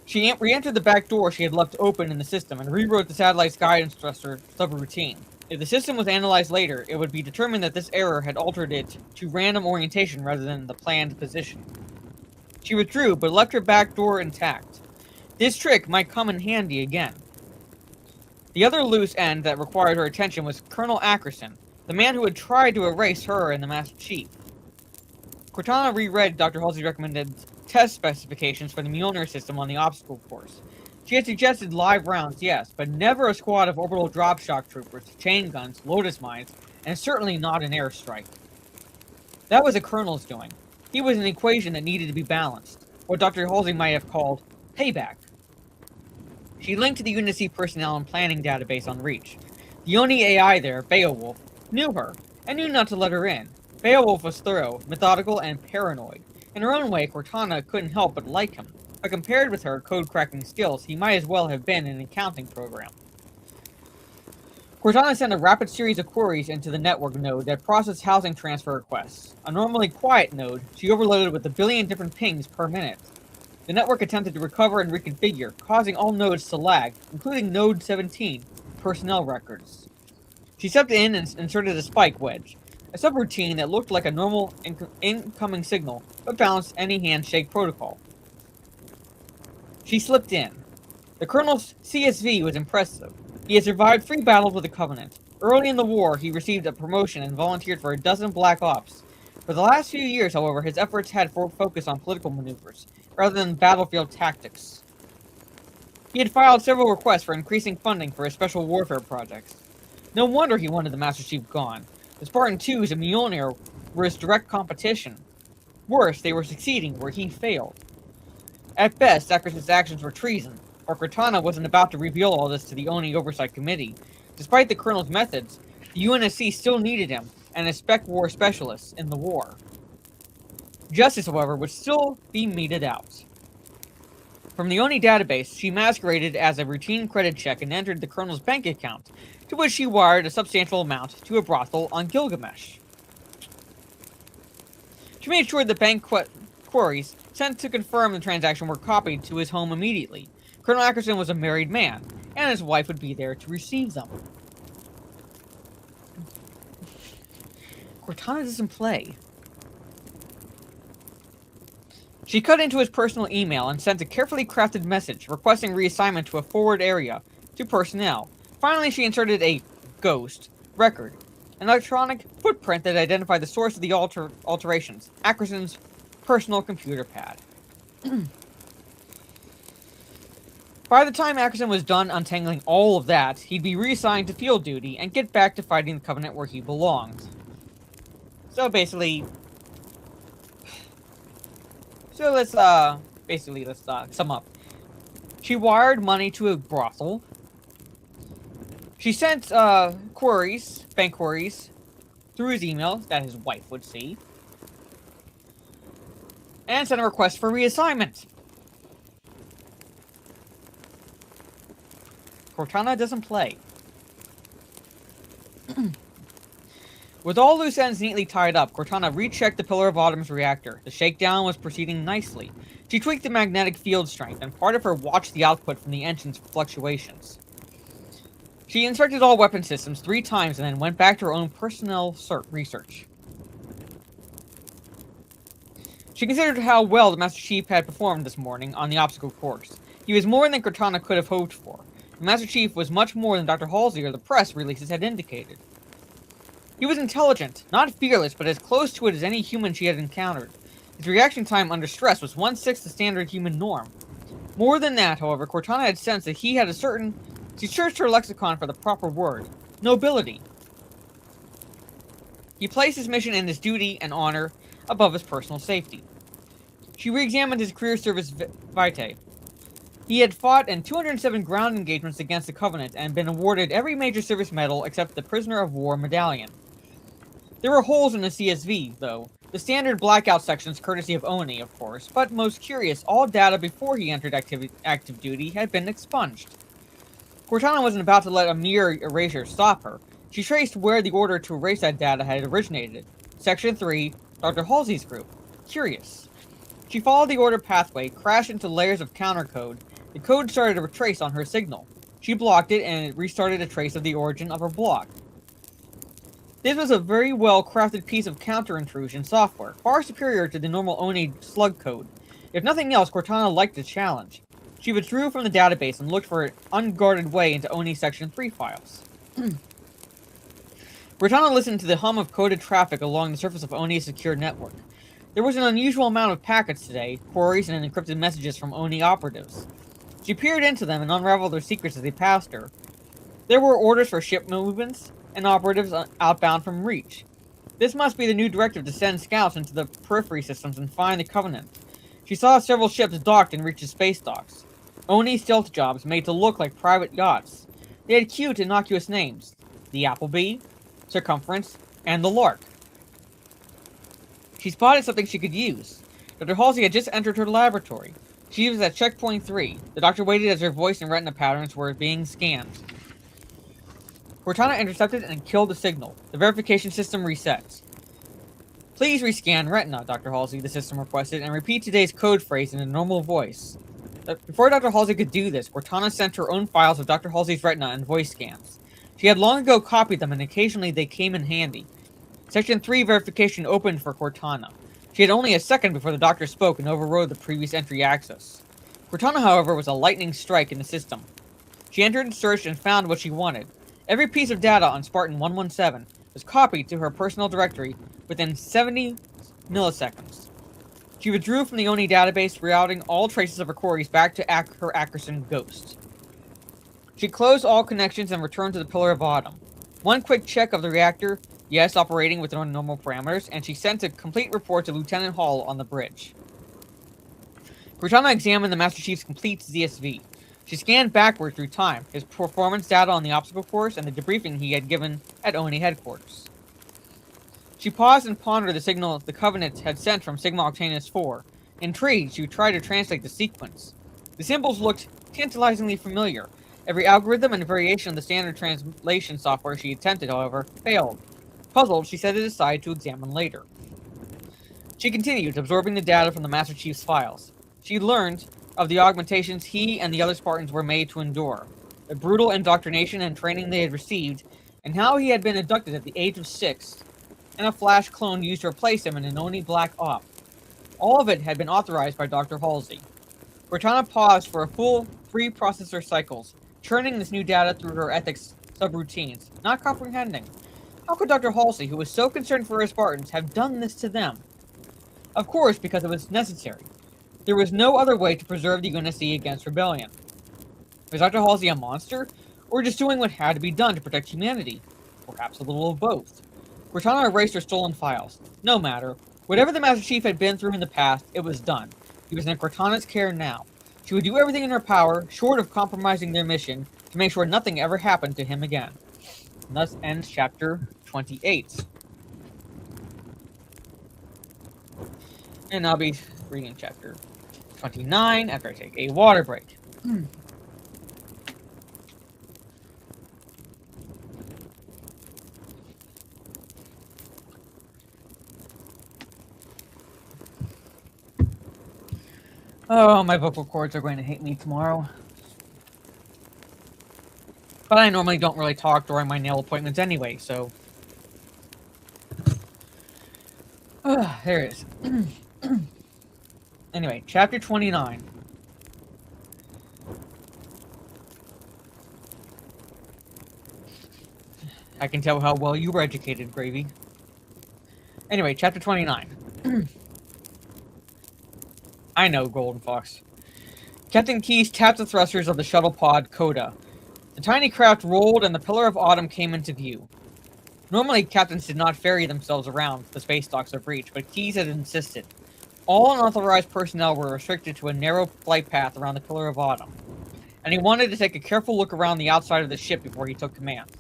She re-entered the back door she had left open in the system and rewrote the satellite's guidance thruster subroutine. If the system was analyzed later, it would be determined that this error had altered it to random orientation rather than the planned position. She withdrew, but left her back door intact. This trick might come in handy again. The other loose end that required her attention was Colonel Ackerson, the man who had tried to erase her and the Master Chief. Cortana reread Dr. Halsey's recommended test specifications for the Mjolnir system on the obstacle course. She had suggested live rounds, yes, but never a squad of orbital drop shock troopers, chain guns, lotus mines, and certainly not an airstrike. That was the Colonel's doing. He was an equation that needed to be balanced, what Dr. Halsey might have called payback. She linked to the Unity personnel and planning database on Reach. The only AI there, Beowulf, knew her, and knew not to let her in. Beowulf was thorough, methodical, and paranoid. In her own way, Cortana couldn't help but like him, but compared with her code-cracking skills, he might as well have been an accounting program. Cortana sent a rapid series of queries into the network node that processed housing transfer requests. A normally quiet node, she overloaded with 1 billion different pings per minute. The network attempted to recover and reconfigure, causing all nodes to lag, including Node 17, personnel records. She stepped in and inserted a spike wedge, a subroutine that looked like a normal incoming signal, but balanced any handshake protocol. She slipped in. The Colonel's CSV was impressive. He had survived 3 battles with the Covenant. Early in the war, he received a promotion and volunteered for a dozen Black Ops. For the last few years, however, his efforts had focused on political maneuvers, rather than battlefield tactics. He had filed several requests for increasing funding for his special warfare projects. No wonder he wanted the Master Chief gone. The Spartan IIs and Mjolnir were his direct competition. Worse, they were succeeding where he failed. At best, Ackerson's actions were treason, or Cortana wasn't about to reveal all this to the Oni Oversight Committee. Despite the Colonel's methods, the UNSC still needed him, and a spec war specialist in the war. Justice, however, would still be meted out. From the Oni database, she masqueraded as a routine credit check and entered the Colonel's bank account, to which she wired a substantial amount to a brothel on Gilgamesh. She made sure the bank queries sent to confirm the transaction were copied to his home immediately. Colonel Ackerson was a married man, and his wife would be there to receive them. Cortana doesn't play. She cut into his personal email and sent a carefully crafted message requesting reassignment to a forward area to personnel. Finally, she inserted a ghost record, an electronic footprint that identified the source of the alterations, Ackerson's personal computer pad. By the time Ackerson was done untangling all of that, he'd be reassigned to field duty and get back to fighting the Covenant where he belonged. So basically... let's sum up. She wired money to a brothel. She sent bank queries, through his email that his wife would see. And sent a request for reassignment. Cortana doesn't play. With all loose ends neatly tied up, Cortana rechecked the Pillar of Autumn's reactor. The shakedown was proceeding nicely. She tweaked the magnetic field strength, and part of her watched the output from the engine's fluctuations. She inspected all weapon systems 3 times and then went back to her own personnel research. She considered how well the Master Chief had performed this morning on the obstacle course. He was more than Cortana could have hoped for. The Master Chief was much more than Dr. Halsey or the press releases had indicated. He was intelligent, not fearless, but as close to it as any human she had encountered. His reaction time under stress was 1/6 the standard human norm. More than that, however, Cortana had sensed that he had a certain... She searched her lexicon for the proper word. Nobility. He placed his mission and his duty and honor above his personal safety. She re-examined his career service vitae. He had fought in 207 ground engagements against the Covenant and been awarded every major service medal except the Prisoner of War medallion. There were holes in the CSV, though. The standard blackout sections courtesy of Oni, of course, but most curious, all data before he entered active duty had been expunged. Cortana wasn't about to let a mere erasure stop her. She traced where the order to erase that data had originated. Section 3, Dr. Halsey's group. Curious. She followed the order pathway, crashed into layers of countercode. The code started to retrace on her signal. She blocked it, and it restarted a trace of the origin of her block. This was a very well-crafted piece of counter-intrusion software, far superior to the normal Oni slug code. If nothing else, Cortana liked the challenge. She withdrew from the database and looked for an unguarded way into Oni Section 3 files. Cortana listened to the hum of coded traffic along the surface of Oni's secure network. There was an unusual amount of packets today, queries and encrypted messages from Oni operatives. She peered into them and unraveled their secrets as they passed her. There were orders for ship movements, and operatives outbound from Reach. This must be the new directive to send scouts into the periphery systems and find the Covenant. She saw several ships docked in Reach's space docks. Oni stealth jobs made to look like private yachts. They had cute, innocuous names. The Applebee, Circumference, and the Lark. She spotted something she could use. Dr. Halsey had just entered her laboratory. She was at checkpoint 3. The doctor waited as her voice and retina patterns were being scanned. Cortana intercepted and killed the signal. The verification system resets. Please rescan retina, Dr. Halsey, the system requested, and repeat today's code phrase in a normal voice. Before Dr. Halsey could do this, Cortana sent her own files of Dr. Halsey's retina and voice scans. She had long ago copied them, and occasionally they came in handy. Section 3 verification opened for Cortana. She had only a second before the doctor spoke and overrode the previous entry access. Cortana, however, was a lightning strike in the system. She entered and searched and found what she wanted. Every piece of data on Spartan 117 was copied to her personal directory within 70 milliseconds. She withdrew from the Oni database, routing all traces of her queries back to her Ackerson ghost. She closed all connections and returned to the Pillar of Autumn. One quick check of the reactor, yes, operating within normal parameters, and she sent a complete report to Lieutenant Hall on the bridge. Cortana examined the Master Chief's complete CSV. She scanned backward through time, his performance data on the obstacle course, and the debriefing he had given at Oni headquarters. She paused and pondered the signal the Covenant had sent from Sigma Octanus 4. Intrigued, she tried to translate the sequence. The symbols looked tantalizingly familiar. Every algorithm and variation of the standard translation software she attempted, however, failed. Puzzled, she set it aside to examine later. She continued, absorbing the data from the Master Chief's files. She learned of the augmentations he and the other Spartans were made to endure, the brutal indoctrination and training they had received, and how he had been abducted at the age of 6, and a Flash clone used to replace him in an Oni Black Op. All of it had been authorized by Dr. Halsey. Cortana paused for a full 3 processor cycles, churning this new data through her ethics subroutines, not comprehending. How could Dr. Halsey, who was so concerned for her Spartans, have done this to them? Of course, because it was necessary. There was no other way to preserve the Unity against rebellion. Was Dr. Halsey a monster, or just doing what had to be done to protect humanity? Perhaps a little of both. Cortana erased her stolen files. No matter. Whatever the Master Chief had been through in the past, it was done. He was in Cortana's care now. She would do everything in her power, short of compromising their mission, to make sure nothing ever happened to him again. And thus ends chapter 28. And I'll be reading chapter 29 after I take a water break. Oh, my vocal cords are going to hate me tomorrow. But I normally don't really talk during my nail appointments anyway, so... there it is. Anyway, chapter 29. I can tell how well you were educated, Gravy. Anyway, chapter 29. I know, Golden Fox. Captain Keyes tapped the thrusters of the shuttle pod, Coda. The tiny craft rolled and the Pillar of Autumn came into view. Normally, captains did not ferry themselves around the space docks of Reach, but Keyes had insisted. All unauthorized personnel were restricted to a narrow flight path around the Pillar of Autumn, and he wanted to take a careful look around the outside of the ship before he took command.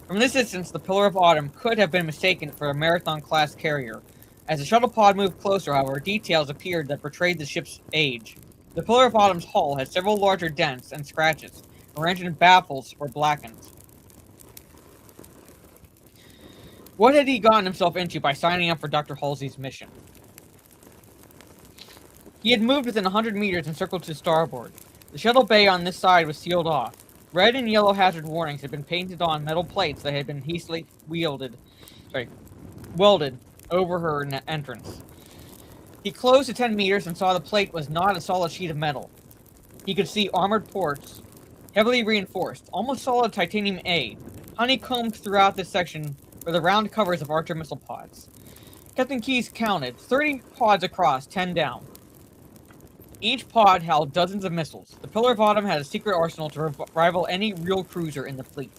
From this distance, the Pillar of Autumn could have been mistaken for a Marathon-class carrier. As the shuttle pod moved closer, however, details appeared that portrayed the ship's age. The Pillar of Autumn's hull had several larger dents and scratches. Her engine baffles were blackened. What had he gotten himself into by signing up for Dr. Halsey's mission? He had moved within 100 meters and circled to starboard. The shuttle bay on this side was sealed off. Red and yellow hazard warnings had been painted on metal plates that had been hastily welded over her entrance. He closed to 10 meters and saw the plate was not a solid sheet of metal. He could see armored ports, heavily reinforced, almost solid titanium A. Honeycombed throughout this section were the round covers of Archer missile pods. Captain Keyes counted 30 pods across, 10 down. Each pod held dozens of missiles. The Pillar of Autumn had a secret arsenal to rival any real cruiser in the fleet.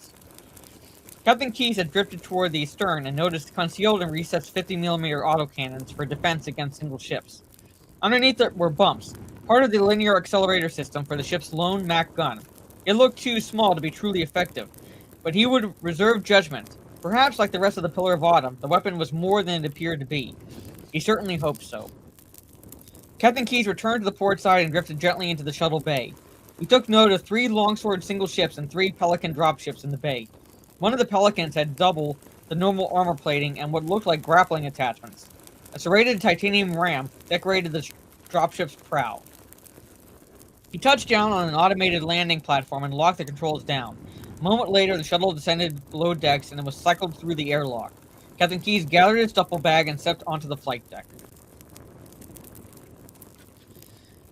Captain Keyes had drifted toward the stern and noticed concealed and recessed 50mm autocannons for defense against single ships. Underneath it were bumps, part of the linear accelerator system for the ship's lone Mac gun. It looked too small to be truly effective, but he would reserve judgment. Perhaps, like the rest of the Pillar of Autumn, the weapon was more than it appeared to be. He certainly hoped so. Captain Keyes returned to the port side and drifted gently into the shuttle bay. He took note of 3 longsword single ships and 3 Pelican dropships in the bay. One of the Pelicans had double the normal armor plating and what looked like grappling attachments. A serrated titanium ram decorated the dropship's prow. He touched down on an automated landing platform and locked the controls down. A moment later, the shuttle descended below decks and it was cycled through the airlock. Captain Keyes gathered his duffel bag and stepped onto the flight deck.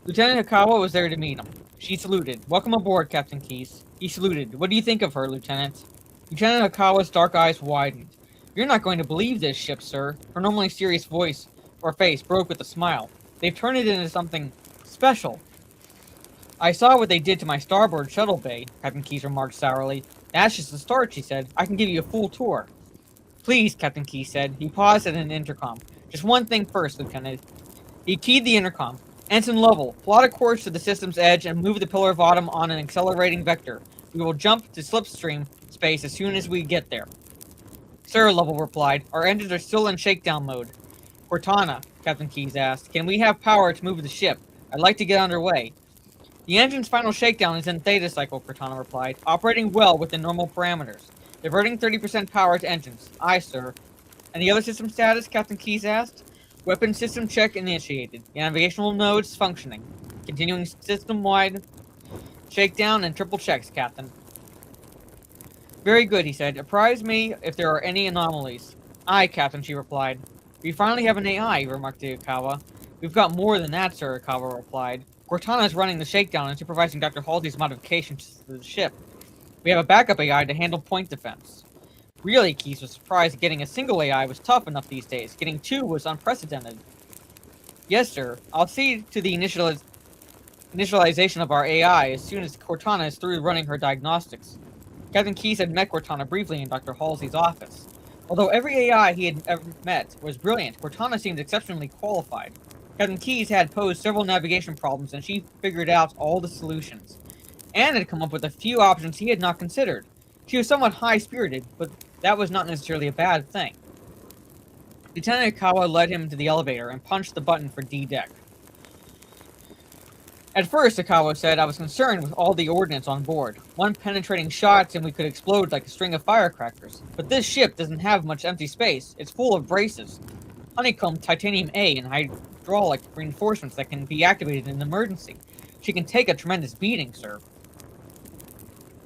Lieutenant Hikawa was there to meet him. She saluted. "Welcome aboard, Captain Keyes." He saluted. "What do you think of her, Lieutenant?" Lieutenant Hikawa's dark eyes widened. "You're not going to believe this ship, sir." Her normally serious voice or face broke with a smile. "They've turned it into something special." "I saw what they did to my starboard shuttle bay," Captain Keyes remarked sourly. "That's just the start," she said. "I can give you a full tour." "Please," Captain Keyes said. He paused at an intercom. "Just one thing first, Lieutenant." He keyed the intercom. "Ensign Lovell, plot a course to the system's edge and move the Pillar of Autumn on an accelerating vector. We will jump to slipstream space as soon as we get there." "Sir," Lovell replied, "our engines are still in shakedown mode." "Cortana," Captain Keyes asked, "can we have power to move the ship? I'd like to get underway." "The engine's final shakedown is in theta cycle," Cortana replied, "operating well within normal parameters. Diverting 30% power to engines." "Aye, sir." "And the other system status?" Captain Keyes asked. Weapon system check initiated. Navigational nodes functioning. Continuing system-wide shakedown and triple checks, Captain. Very good, he said. Apprise me if there are any anomalies. Aye, Captain, she replied. We finally have an AI, remarked to Ikawa. We've got more than that, sir, Ikawa replied. Cortana is running the shakedown and supervising Dr. Halsey's modifications to the ship. We have a backup AI to handle point defense. Really, Keyes was surprised getting a single AI was tough enough these days. Getting two was unprecedented. Yes, sir. I'll see to the initialization of our AI as soon as Cortana is through running her diagnostics. Captain Keyes had met Cortana briefly in Dr. Halsey's office. Although every AI he had ever met was brilliant, Cortana seemed exceptionally qualified. Captain Keyes had posed several navigation problems, and she figured out all the solutions. And had come up with a few options he had not considered. She was somewhat high-spirited, but that was not necessarily a bad thing. Lieutenant Ikawa led him to the elevator and punched the button for D-Deck. At first, Ikawa said, I was concerned with all the ordnance on board. One penetrating shots and we could explode like a string of firecrackers. But this ship doesn't have much empty space. It's full of braces. Honeycomb Titanium A and hydraulic reinforcements that can be activated in an emergency. She can take a tremendous beating, sir.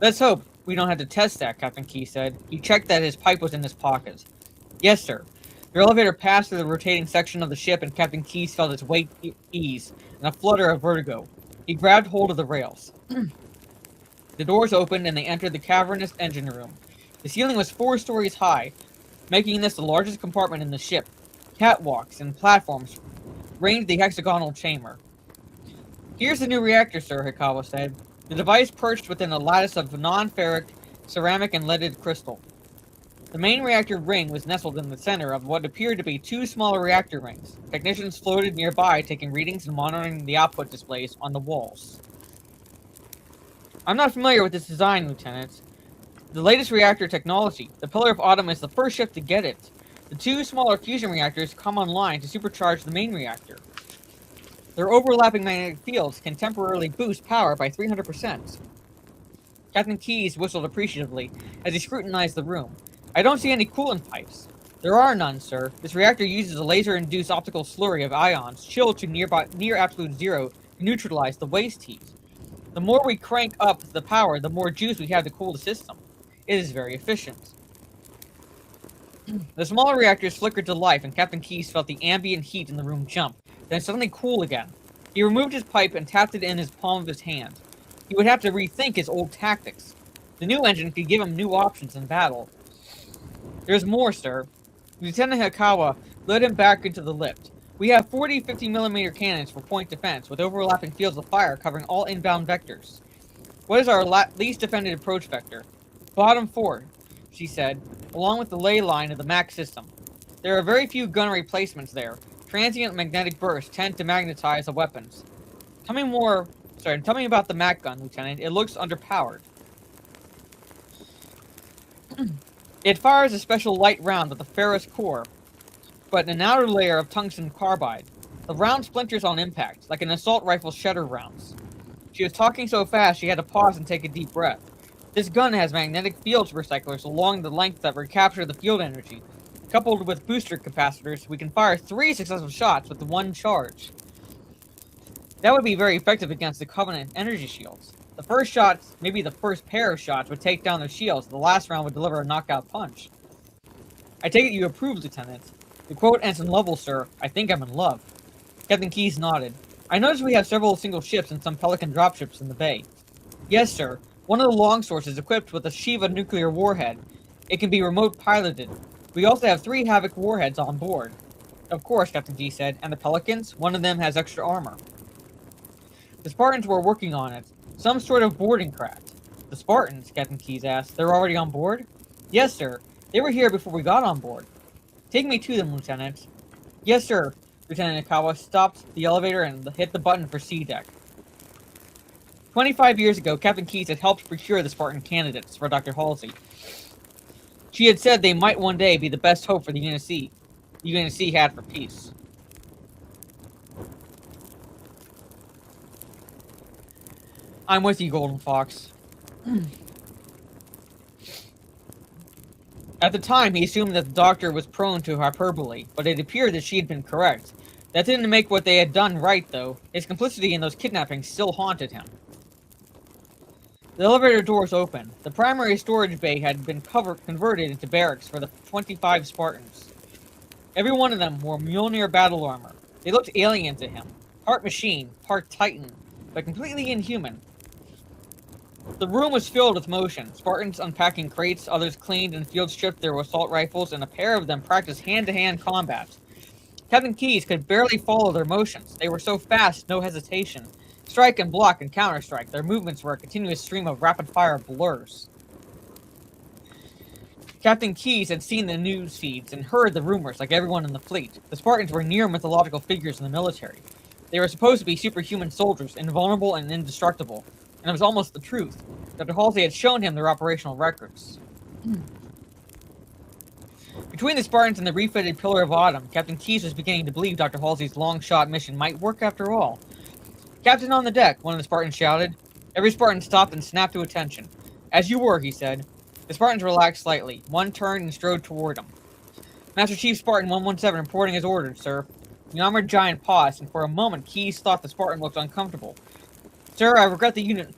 Let's hope we don't have to test that, Captain Key said. He checked that his pipe was in his pocket. Yes, sir. The elevator passed through the rotating section of the ship and Captain Keyes felt its weight ease and a flutter of vertigo. He grabbed hold of the rails. The doors opened and they entered the cavernous engine room. The ceiling was 4 stories high, making this the largest compartment in the ship. Catwalks and platforms ringed the hexagonal chamber. Here's the new reactor, sir, Hikawa said. The device perched within a lattice of non-ferric ceramic and leaded crystal. The main reactor ring was nestled in the center of what appeared to be 2 smaller reactor rings. Technicians floated nearby, taking readings and monitoring the output displays on the walls. I'm not familiar with this design, Lieutenant. The latest reactor technology. The Pillar of Autumn is the first ship to get it. The 2 smaller fusion reactors come online to supercharge the main reactor. Their overlapping magnetic fields can temporarily boost power by 300%. Captain Keyes whistled appreciatively as he scrutinized the room. I don't see any coolant pipes. There are none, sir. This reactor uses a laser-induced optical slurry of ions chilled to near absolute zero to neutralize the waste heat. The more we crank up the power, the more juice we have to cool the system. It is very efficient. The smaller reactors flickered to life, and Captain Keyes felt the ambient heat in the room jump, then suddenly cool again. He removed his pipe and tapped it in his palm of his hand. He would have to rethink his old tactics. The new engine could give him new options in battle. There's more, sir. Lieutenant Hikawa led him back into the lift. We have 40 50mm cannons for point defense, with overlapping fields of fire covering all inbound vectors. What is our least defended approach vector? Bottom 4, she said, along with the ley line of the MAC system. There are very few gunnery placements there. Transient magnetic bursts tend to magnetize the weapons. Tell me about the MAC gun, Lieutenant. It looks underpowered. It fires a special light round with a ferrous core, but an outer layer of tungsten carbide. The round splinters on impact, like an assault rifle's shutter rounds. She was talking so fast she had to pause and take a deep breath. This gun has magnetic field recyclers along the length that recapture the field energy. Coupled with booster capacitors, we can fire 3 successful shots with 1 charge. That would be very effective against the Covenant energy shields. The first shots, maybe the first pair of shots, would take down their shields. The last round would deliver a knockout punch. I take it you approve, Lieutenant. To quote Ensign Lovell, sir, I think I'm in love. Captain Keyes nodded. I noticed we have several single ships and some Pelican dropships in the bay. Yes, sir. One of the longswords is equipped with a Shiva nuclear warhead. It can be remote piloted. We also have 3 Havoc warheads on board. Of course, Captain Keyes said. And the Pelicans? One of them has extra armor. The Spartans were working on it. Some sort of boarding craft. The Spartans? Captain Keyes asked. They're already on board? Yes, sir. They were here before we got on board. Take me to them, Lieutenant. Yes, sir. Lieutenant Ikawa stopped the elevator and hit the button for C-Deck. 25 years ago, Captain Keyes had helped procure the Spartan candidates for Dr. Halsey. She had said they might one day be the best hope for the UNSC had for peace. I'm with you, Golden Fox. At the time, he assumed that the doctor was prone to hyperbole, but it appeared that she had been correct. That didn't make what they had done right, though. His complicity in those kidnappings still haunted him. The elevator doors opened. The primary storage bay had been converted into barracks for the 25 Spartans. Every one of them wore Mjolnir battle armor. They looked alien to him. Part machine, part titan, but completely inhuman. The room was filled with motion. Spartans unpacking crates, others cleaned and field stripped their assault rifles, and a pair of them practiced hand-to-hand combat. Captain Keyes could barely follow their motions. They were so fast, no hesitation. Strike and block and counter-strike. Their movements were a continuous stream of rapid-fire blurs. Captain Keyes had seen the news feeds and heard the rumors like everyone in the fleet. The Spartans were near mythological figures in the military. They were supposed to be superhuman soldiers, invulnerable and indestructible. And it was almost the truth. Dr. Halsey had shown him their operational records. Between the Spartans and the refitted Pillar of Autumn, Captain Keyes was beginning to believe Dr. Halsey's long-shot mission might work after all. "Captain on the deck," one of the Spartans shouted. Every Spartan stopped and snapped to attention. "As you were," he said. The Spartans relaxed slightly. One turned and strode toward him. "Master Chief Spartan 117 reporting his orders, sir." The armored giant paused, and for a moment Keyes thought the Spartan looked uncomfortable. "Sir, I regret the unit..."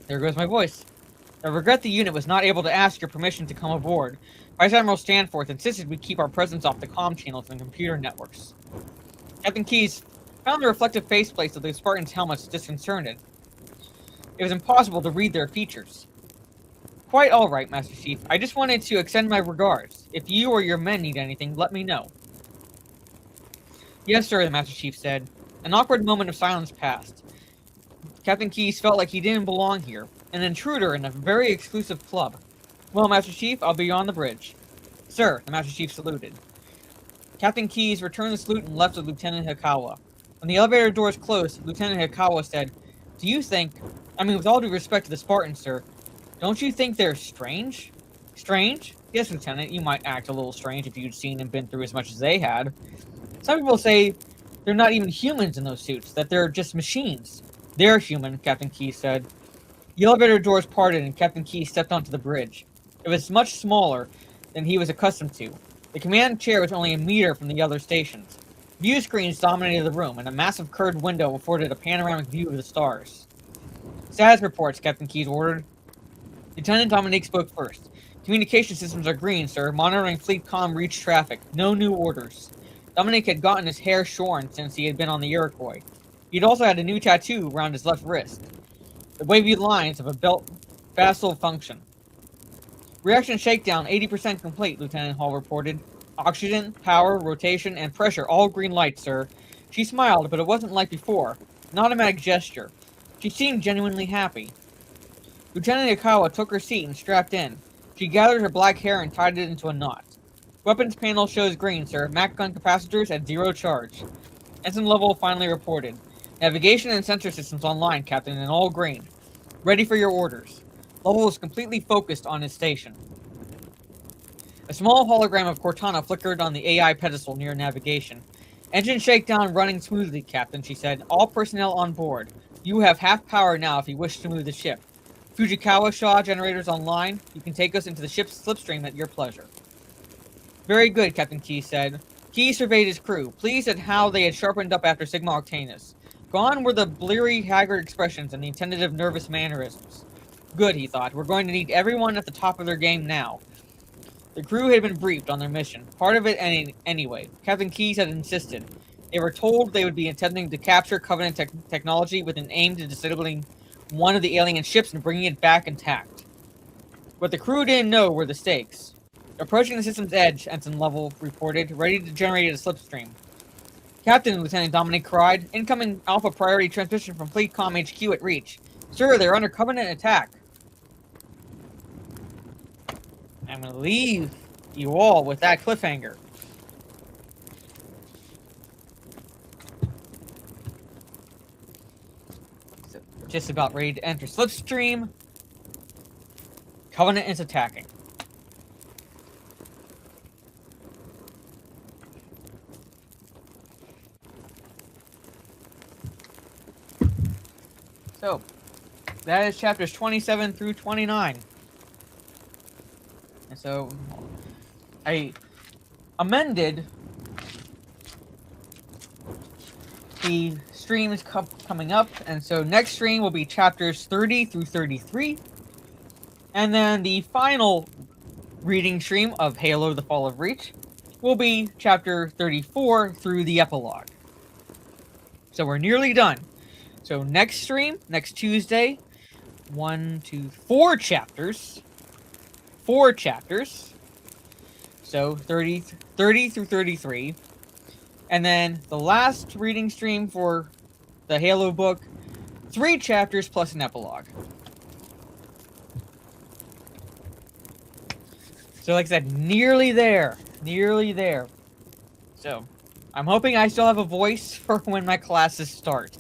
There goes my voice. "I regret the unit was not able to ask your permission to come aboard. Vice Admiral Stanforth insisted we keep our presence off the comm channels and computer networks." Captain Keyes found the reflective faceplates of the Spartans' helmets disconcerted. It was impossible to read their features. "Quite all right, Master Chief. I just wanted to extend my regards. If you or your men need anything, let me know." "Yes, sir," the Master Chief said. An awkward moment of silence passed. Captain Keyes felt like he didn't belong here, an intruder in a very exclusive club. "Well, Master Chief, I'll be on the bridge." "Sir," the Master Chief saluted. Captain Keyes returned the salute and left with Lieutenant Hikawa. When the elevator doors closed, Lieutenant Hikawa said, "Do you think... with all due respect to the Spartans, sir, don't you think they're strange?" "Strange? Yes, Lieutenant, you might act a little strange if you'd seen and been through as much as they had. Some people say they're not even humans in those suits, that they're just machines." "They're human," Captain Keyes said. The elevator doors parted and Captain Keyes stepped onto the bridge. It was much smaller than he was accustomed to. The command chair was only a meter from the other stations. View screens dominated the room, and a massive curved window afforded a panoramic view of the stars. "Status reports," Captain Keyes ordered. Lieutenant Dominique spoke first. "Communication systems are green, sir. Monitoring fleet comm reach traffic. No new orders." Dominique had gotten his hair shorn since he had been on the Iroquois. He'd also had a new tattoo around his left wrist. The wavy lines of a belt facile function. "Reaction shakedown 80% complete," Lieutenant Hall reported. "Oxygen, power, rotation, and pressure all green lights, sir." She smiled, but it wasn't like before. An automatic gesture. She seemed genuinely happy. Lieutenant Ikawa took her seat and strapped in. She gathered her black hair and tied it into a knot. "Weapons panel shows green, sir. Mac gun capacitors at 0 charge." Ensign level finally reported. "Navigation and sensor systems online, Captain, and all green. Ready for your orders." Lovell was completely focused on his station. A small hologram of Cortana flickered on the AI pedestal near navigation. "Engine shakedown running smoothly, Captain," she said. "All personnel on board. You have half power now if you wish to move the ship. Fujikawa Shaw generators online. You can take us into the ship's slipstream at your pleasure." "Very good," Captain Keyes said. Keyes surveyed his crew, pleased at how they had sharpened up after Sigma Octanus. Gone were the bleary, haggard expressions and the tentative, nervous mannerisms. Good, he thought. We're going to need everyone at the top of their game now. The crew had been briefed on their mission. Part of it anyway. Captain Keyes had insisted. They were told they would be attempting to capture Covenant technology with an aim to disabling one of the alien ships and bringing it back intact. What the crew didn't know were the stakes. "Approaching the system's edge," Ensign Lovell reported, ready to generate a slipstream. "Captain," Lieutenant Dominic cried, "incoming Alpha priority transmission from Fleet Comm HQ at Reach. Sir, they're under Covenant attack." I'm going to leave you all with that cliffhanger. So, just about ready to enter slipstream. Covenant is attacking. So, that is chapters 27 through 29. And so I amended the streams coming up, and so next stream will be chapters 30 through 33, and then the final reading stream of Halo: The Fall of Reach will be chapter 34 through the epilogue. So we're nearly done. So next stream, next Tuesday, 4 chapters. 4 chapters. So 30 through 33. And then the last reading stream for the Halo book, 3 chapters plus an epilogue. So like I said, nearly there. Nearly there. So, I'm hoping I still have a voice for when my classes start.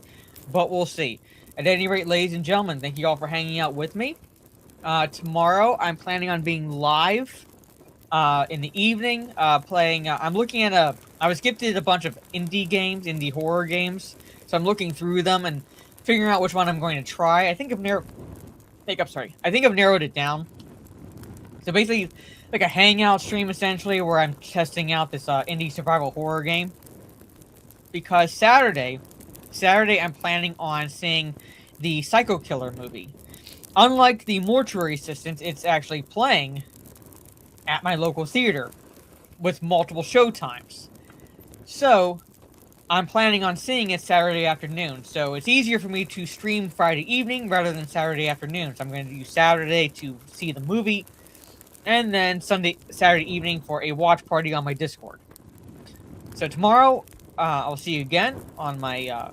But we'll see. At any rate, ladies and gentlemen, thank you all for hanging out with me. Tomorrow, I'm planning on being live in the evening, playing... I'm looking at I was gifted a bunch of indie games, indie horror games. So I'm looking through them and figuring out which one I'm going to try. I think I've narrowed it down. So basically, like a hangout stream, essentially, where I'm testing out this indie survival horror game. Because Saturday, I'm planning on seeing the Psycho Killer movie. Unlike the Mortuary Assistant, it's actually playing at my local theater with multiple show times. So, I'm planning on seeing it Saturday afternoon. So, it's easier for me to stream Friday evening rather than Saturday afternoon. So, I'm going to use Saturday to see the movie, and then Saturday evening for a watch party on my Discord. So, tomorrow, I'll see you again on my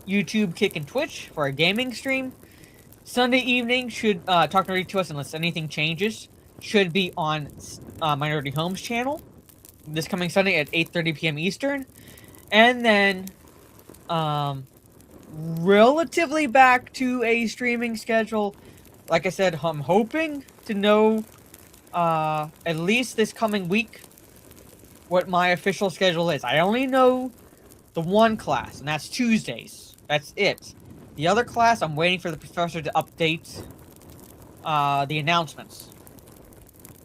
YouTube, Kick, and Twitch for a gaming stream. Sunday evening should Talk Nerdy to Us unless anything changes. Should be on my Nerdy Homes channel this coming Sunday at 8:30 p.m. Eastern, and then relatively back to a streaming schedule. Like I said, I'm hoping to know at least this coming week what my official schedule is. I only know the one class, and that's Tuesdays. That's it. The other class, I'm waiting for the professor to update the announcements,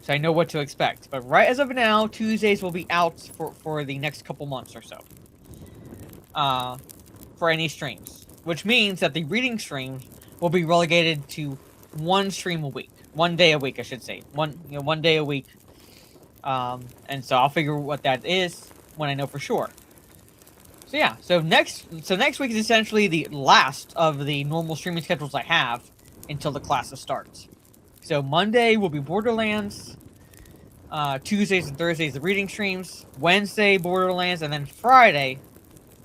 so I know what to expect. But right as of now, Tuesdays will be out for the next couple months or so. For any streams. Which means that the reading streams will be relegated to one stream a week. 1 day a week, I should say. One day a week. And so I'll figure what that is when I know for sure. So yeah, so next week is essentially the last of the normal streaming schedules I have until the classes starts. So Monday will be Borderlands, Tuesdays and Thursdays the reading streams, Wednesday Borderlands, and then Friday,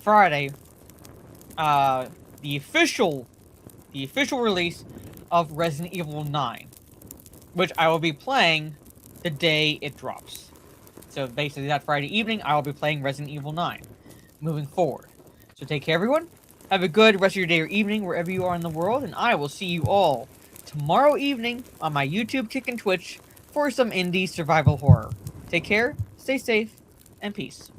the official release of Resident Evil 9, which I will be playing the day it drops. So basically that Friday evening, I will be playing Resident Evil 9. Moving forward. So take care, everyone. Have a good rest of your day or evening wherever you are in the world, and I will see you all tomorrow evening on my YouTube, Kick, and Twitch for some indie survival horror. Take care, stay safe, and peace.